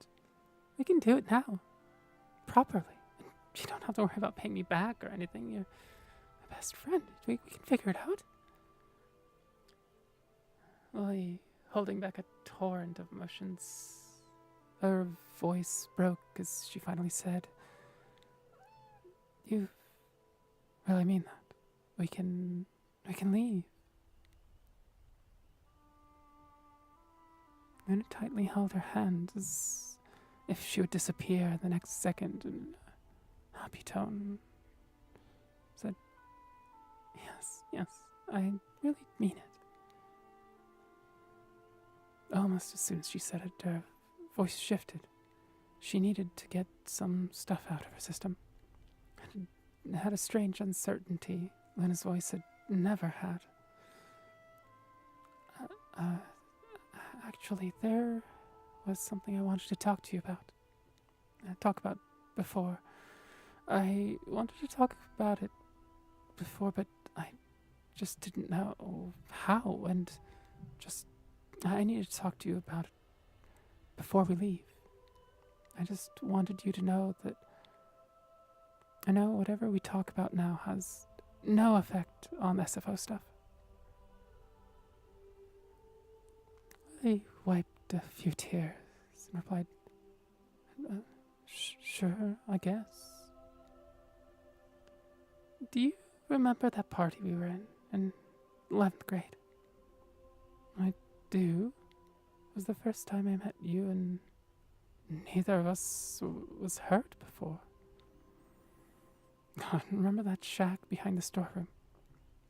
we can do it now. Properly. And you don't have to worry about paying me back or anything. You're my best friend. We can figure it out. Lily, holding back a torrent of emotions, her voice broke as she finally said, You really mean that? We can leave. Luna tightly held her hand as if she would disappear the next second, and a happy tone said, Yes, I really mean it. Almost as soon as she said it, her voice shifted. She needed to get some stuff out of her system. It had a strange uncertainty Luna's voice had never had. Actually, there was something I wanted to talk to you about. Talk about before. I wanted to talk about it before, but I just didn't know how, and I needed to talk to you about it before we leave. I just wanted you to know that I know whatever we talk about now has no effect on SFO stuff. I wiped a few tears and replied, Sure, I guess. Do you remember that party we were in 11th grade? I do. It was the first time I met you, and neither of us was hurt before. God, remember that shack behind the storeroom?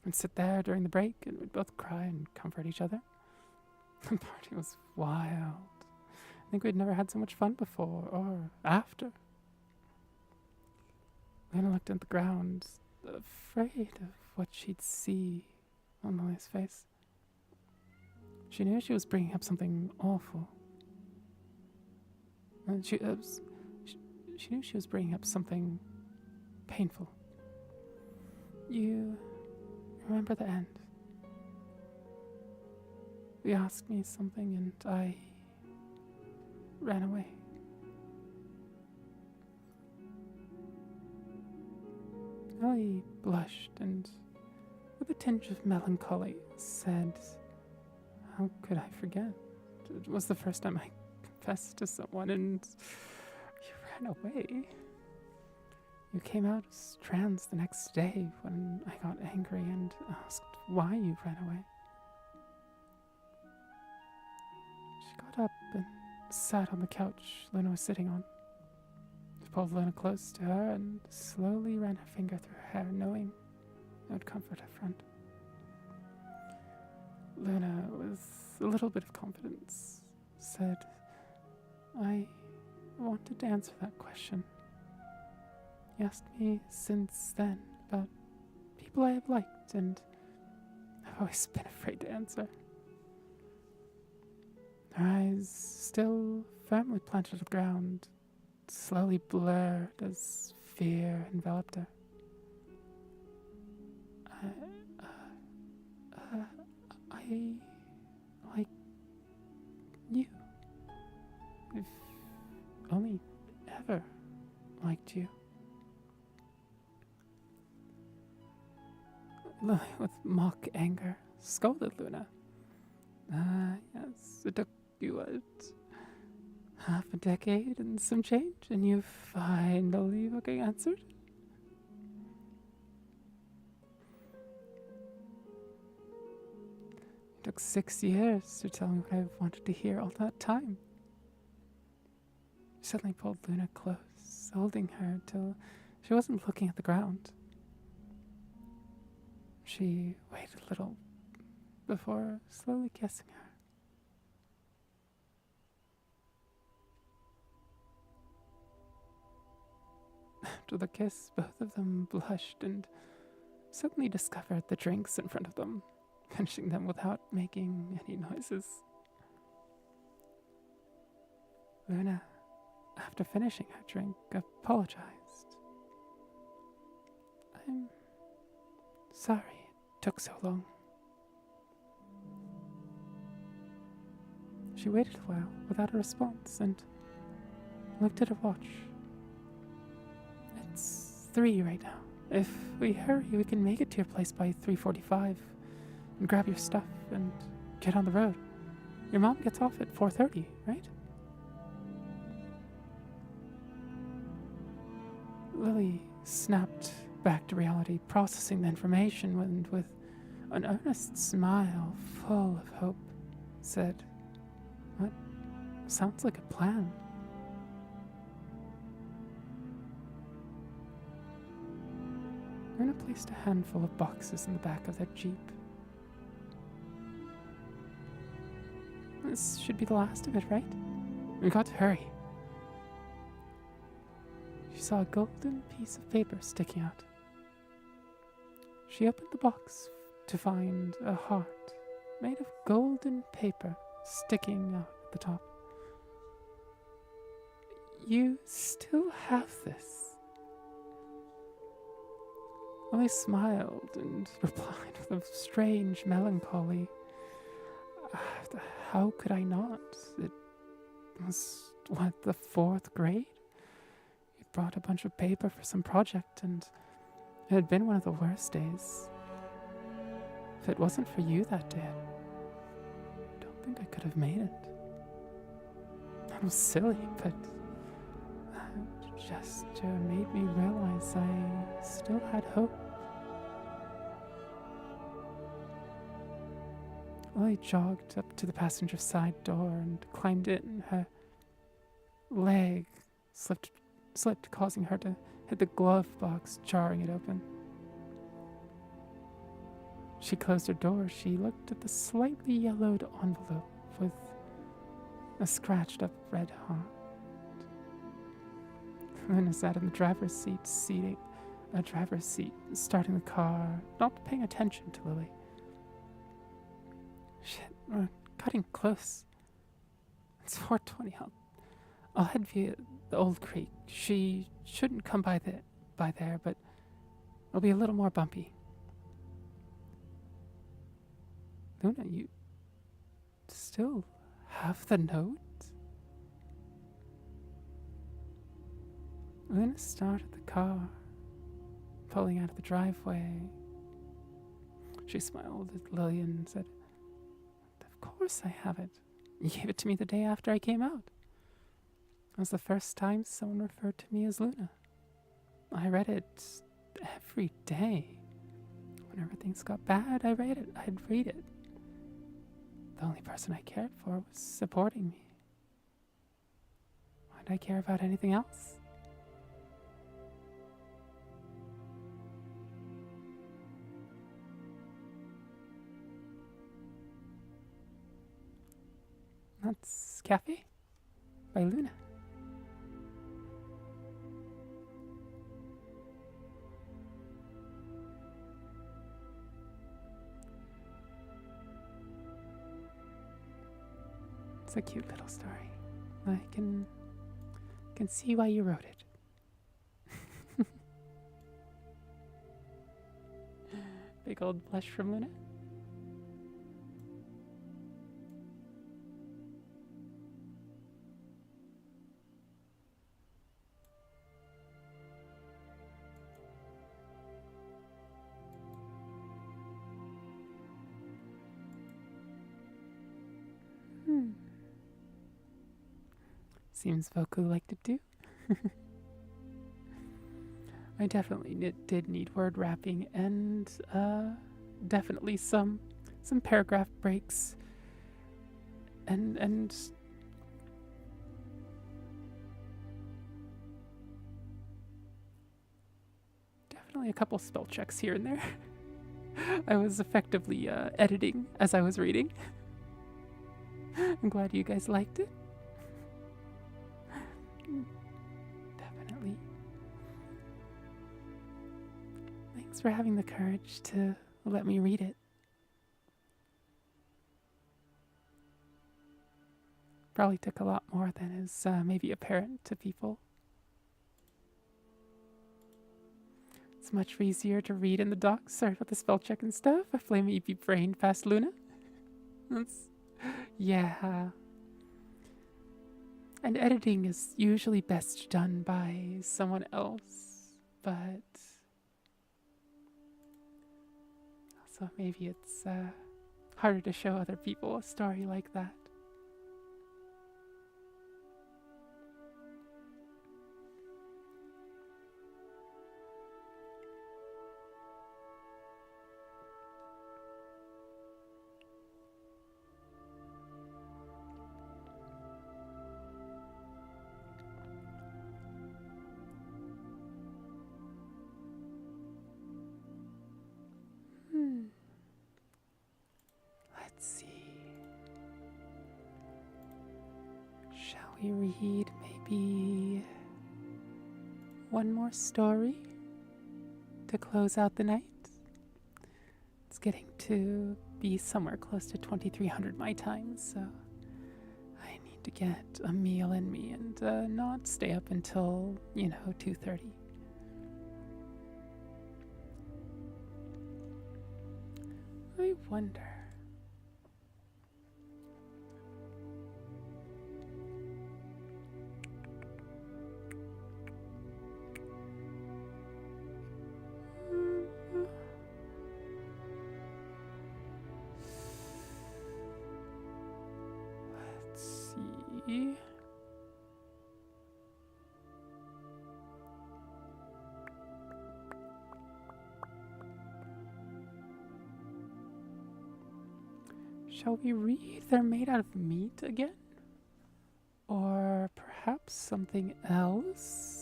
We'd sit there during the break, and we'd both cry and comfort each other. The party was wild. I think we'd never had so much fun before or after. Lena looked at the ground, afraid of what she'd see on Lily's face. She knew she was bringing up something awful. And she knew she was bringing up something painful. You remember the end? You asked me something and I ran away. Ellie blushed and, with a tinge of melancholy, said, How could I forget? It was the first time I confessed to someone and you ran away. You came out as trans the next day when I got angry and asked why you ran away. She got up and sat on the couch Luna was sitting on. She pulled Luna close to her and slowly ran her finger through her hair, knowing it would comfort her friend. Luna, with a little bit of confidence, said, I wanted to answer that question. You asked me since then about people I have liked, and I've always been afraid to answer. Her eyes, still firmly planted on the ground, slowly blurred as fear enveloped her. I like you. I've only ever liked you. Lily, with mock anger, scolded Luna. Yes, it took you, what, half a decade and some change, and you finally fucking answered? It took 6 years to tell me what I wanted to hear all that time. She suddenly pulled Luna close, holding her till she wasn't looking at the ground. She waited a little before slowly kissing her. After the kiss, both of them blushed and suddenly discovered the drinks in front of them, finishing them without making any noises. Luna, after finishing her drink, apologized. I'm sorry it took so long. She waited a while without a response and looked at her watch. It's 3 right now. If we hurry, we can make it to your place by 3:45 and grab your stuff and get on the road. Your mom gets off at 4:30, right? Lily snapped back to reality, processing the information, and with an earnest smile full of hope, said, "What? Sounds like a plan." Luna placed a handful of boxes in the back of their Jeep. This should be the last of it, right? We've got to hurry. She saw a golden piece of paper sticking out. She opened the box to find a heart made of golden paper sticking out at the top. You still have this? Lily smiled and replied with a strange melancholy. How could I not? It was, the 4th grade? You brought a bunch of paper for some project, and it had been one of the worst days. If it wasn't for you that day, I don't think I could have made it. That was silly, but that gesture made me realize I still had hope. Lily jogged up to the passenger side door and climbed in. Her leg slipped, causing her to hit the glove box, jarring it open. She closed her door. She looked at the slightly yellowed envelope with a scratched up red heart. Luna sat in the driver's seat, starting the car, not paying attention to Lily. Shit, we're cutting close. It's 4:20. I'll head via the old creek. She shouldn't come by there, but it'll be a little more bumpy. Luna, you still have the note? Luna started the car, pulling out of the driveway. She smiled at Lily and said, "Of course I have it. You gave it to me the day after I came out. It was the first time someone referred to me as Luna. I read it every day. Whenever things got bad, I'd read it. The only person I cared for was supporting me. Why'd I care about anything else?" That's Cafe by Luna. It's a cute little story. I can see why you wrote it. Big old blush from Luna. Seems Voku liked it too. I definitely did need word wrapping and definitely some paragraph breaks and definitely a couple spell checks here and there. I was effectively editing as I was reading. I'm glad you guys liked it. Definitely. Thanks for having the courage to let me read it. Probably took a lot more than is maybe apparent to people. It's much easier to read in the docs. Sorry about the spell check and stuff. I flame EP brain past Luna. Yeah. And editing is usually best done by someone else, but also maybe it's harder to show other people a story like that. Let's see. Shall we read maybe one more story to close out the night? It's getting to be somewhere close to 2300 my time, so I need to get a meal in me and not stay up until, 2:30. I wonder. Let's see. Shall we read They're Made Out of Meat again? Or perhaps something else?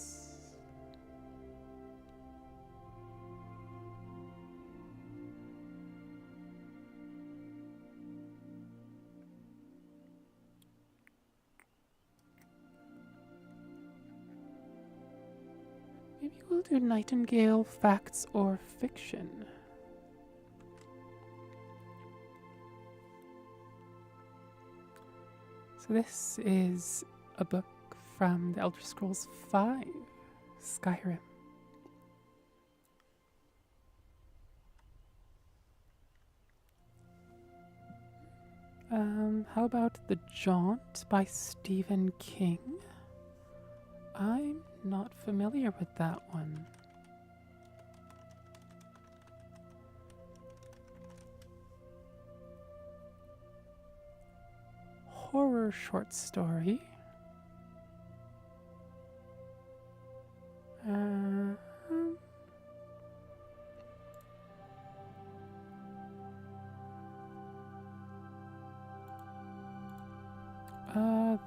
Maybe we'll do Nightingale Facts or Fiction. So this is a book from the Elder Scrolls V, Skyrim. How about The Jaunt by Stephen King? I'm not familiar with that one. Horror short story.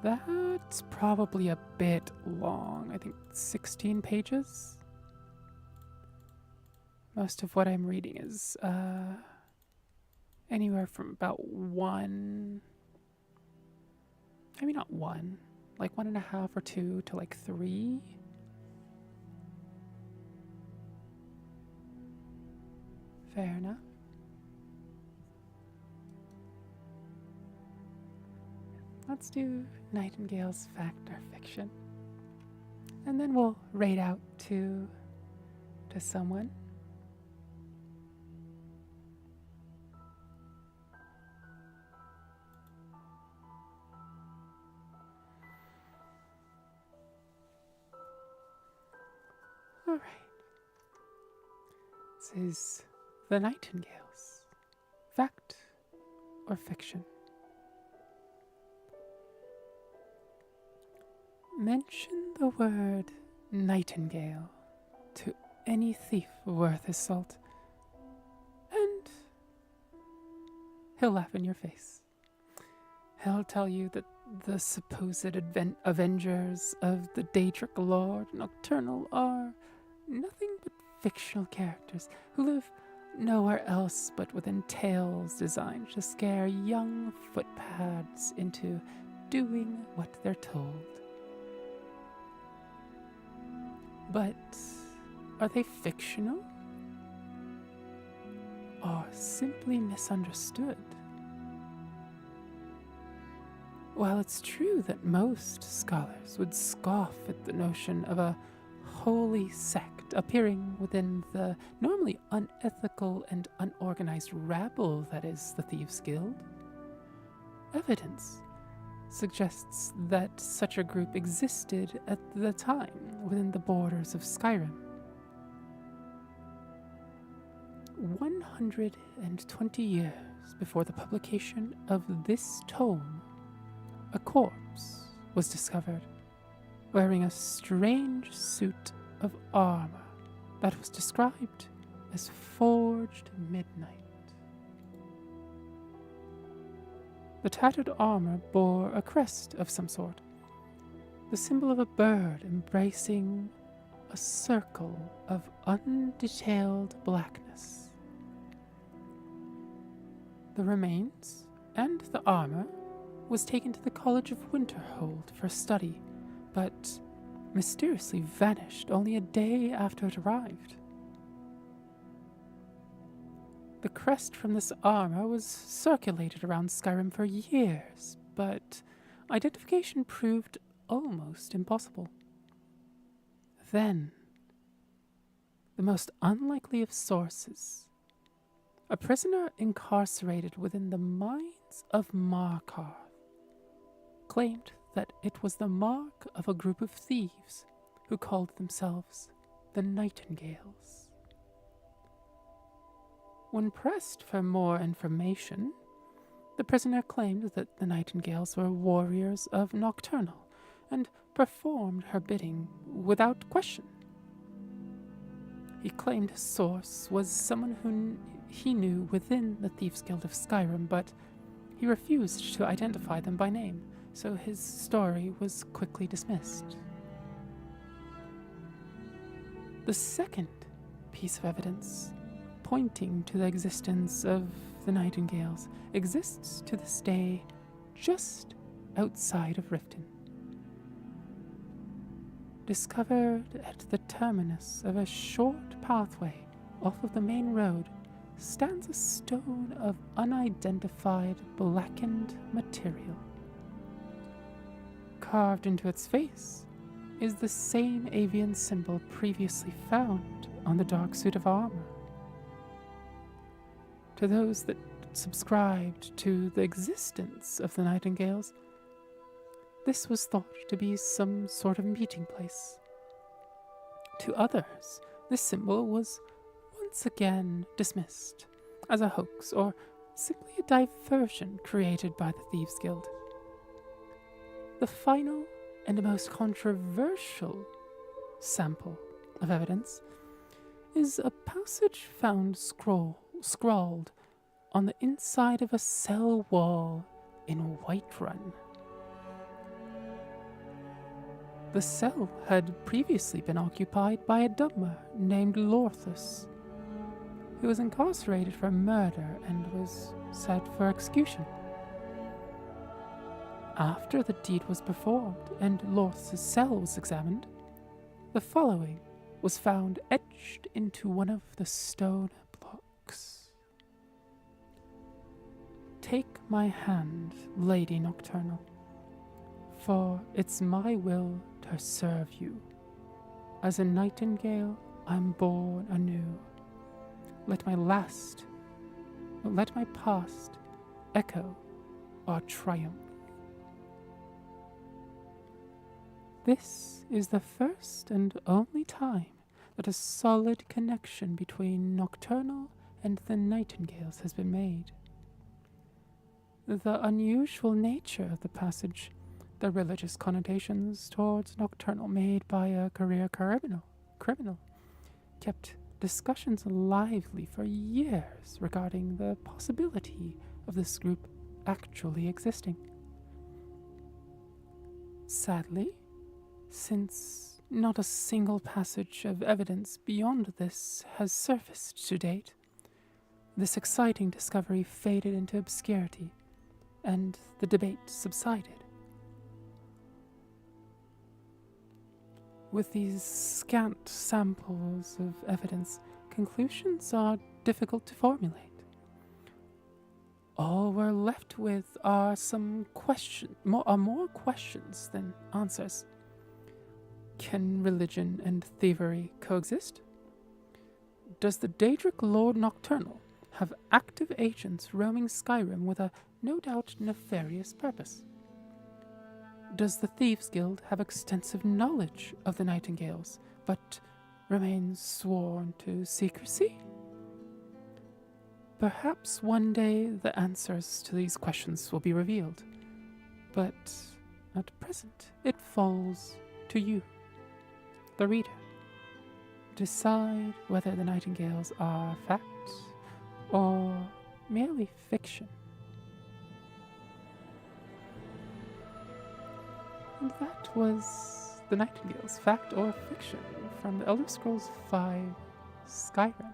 That's probably a bit long. I think 16 pages. Most of what I'm reading is anywhere from about one, maybe not one, like 1.5 or 2 to like 3. Fair enough. Let's do Nightingale's Fact or Fiction. And then we'll rate out to someone. All right. This is The Nightingales. Fact or fiction? Mention the word nightingale to any thief worth his salt, and he'll laugh in your face. He'll tell you that the supposed avengers of the Daedric Lord Nocturnal are nothing but fictional characters who live nowhere else but within tales designed to scare young footpads into doing what they're told. But are they fictional? Or simply misunderstood? While it's true that most scholars would scoff at the notion of a holy sect appearing within the normally unethical and unorganized rabble that is the Thieves' Guild, evidence suggests that such a group existed at the time within the borders of Skyrim. 120 years before the publication of this tome, a corpse was discovered wearing a strange suit of armor that was described as forged midnight. The tattered armor bore a crest of some sort, the symbol of a bird embracing a circle of undetailed blackness. The remains and the armor was taken to the College of Winterhold for study, but mysteriously vanished only a day after it arrived. The crest from this armor was circulated around Skyrim for years, but identification proved almost impossible. Then, the most unlikely of sources, a prisoner incarcerated within the mines of Markarth, claimed that it was the mark of a group of thieves who called themselves the Nightingales. When pressed for more information, the prisoner claimed that the Nightingales were warriors of Nocturnal and performed her bidding without question. He claimed his source was someone who he knew within the Thieves' Guild of Skyrim, but he refused to identify them by name, so his story was quickly dismissed. The second piece of evidence pointing to the existence of the Nightingales exists to this day just outside of Riften. Discovered at the terminus of a short pathway off of the main road stands a stone of unidentified blackened material. Carved into its face is the same avian symbol previously found on the dark suit of armor. To those that subscribed to the existence of the Nightingales, this was thought to be some sort of meeting place. To others, this symbol was once again dismissed as a hoax or simply a diversion created by the Thieves' Guild. The final and most controversial sample of evidence is a passage found scrawled on the inside of a cell wall in Whiterun. The cell had previously been occupied by a Dugmer named Lorthus, who was incarcerated for murder and was set for execution. After the deed was performed and Lorthus' cell was examined, the following was found etched into one of the stone blocks. "Take my hand, Lady Nocturnal, for it's my will to serve you. As a nightingale, I'm born anew. Let my past echo our triumph." This is the first and only time that a solid connection between Nocturnal and the Nightingales has been made. The unusual nature of the passage the religious connotations towards nocturnal made by a career criminal kept discussions lively for years regarding the possibility of this group actually existing. Sadly, since not a single passage of evidence beyond this has surfaced to date, this exciting discovery faded into obscurity, and the debate subsided. With these scant samples of evidence, conclusions are difficult to formulate. All we're left with are more questions than answers. Can religion and thievery coexist? Does the Daedric Lord Nocturnal have active agents roaming Skyrim with a no doubt nefarious purpose? Does the Thieves Guild have extensive knowledge of the Nightingales, but remains sworn to secrecy? Perhaps one day the answers to these questions will be revealed, but at present it falls to you, the reader. Decide whether the Nightingales are fact or merely fiction. And that was The Nightingales, Fact or Fiction, from the Elder Scrolls V Skyrim.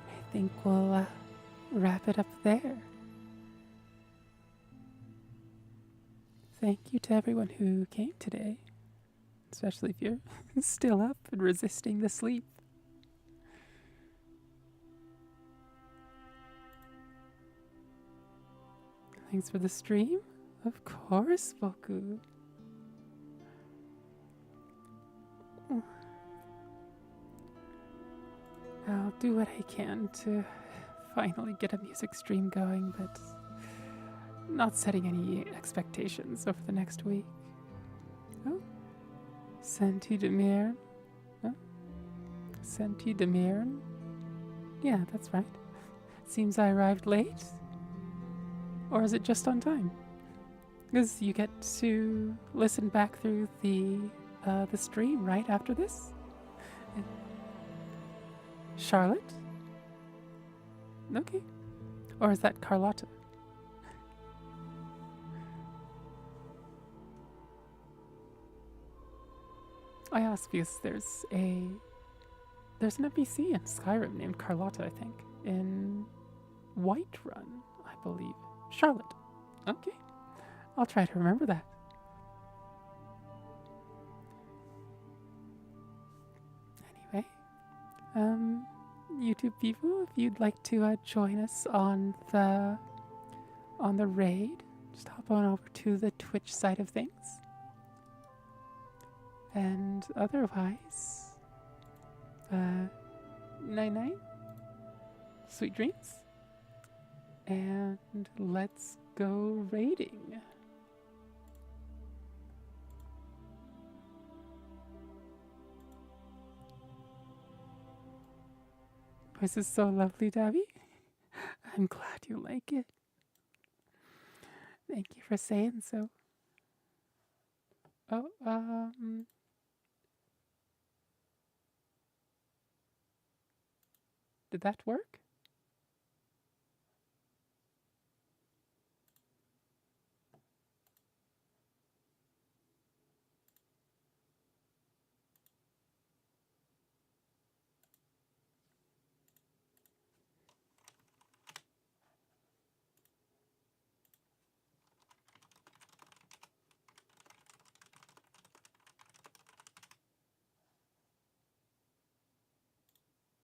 I think we'll wrap it up there. Thank you to everyone who came today, especially if you're still up and resisting the sleep. Thanks for the stream. Of course, Boku. I'll do what I can to finally get a music stream going, but not setting any expectations over the next week. Oh, Senti Demirn. Oh, Senti Demirn. Yeah, that's right. Seems I arrived late. Or is it just on time? Because you get to listen back through the stream right after this. Charlotte? Okay. Or is that Carlotta? I ask because there's an NPC in Skyrim named Carlotta, I think. In Whiterun, I believe. Charlotte. Okay. I'll try to remember that. Anyway, YouTube people, if you'd like to join us on the raid, just hop on over to the Twitch side of things. And otherwise, night-night, sweet dreams, and let's go raiding. This is so lovely, Dabby. I'm glad you like it. Thank you for saying so. Oh, did that work?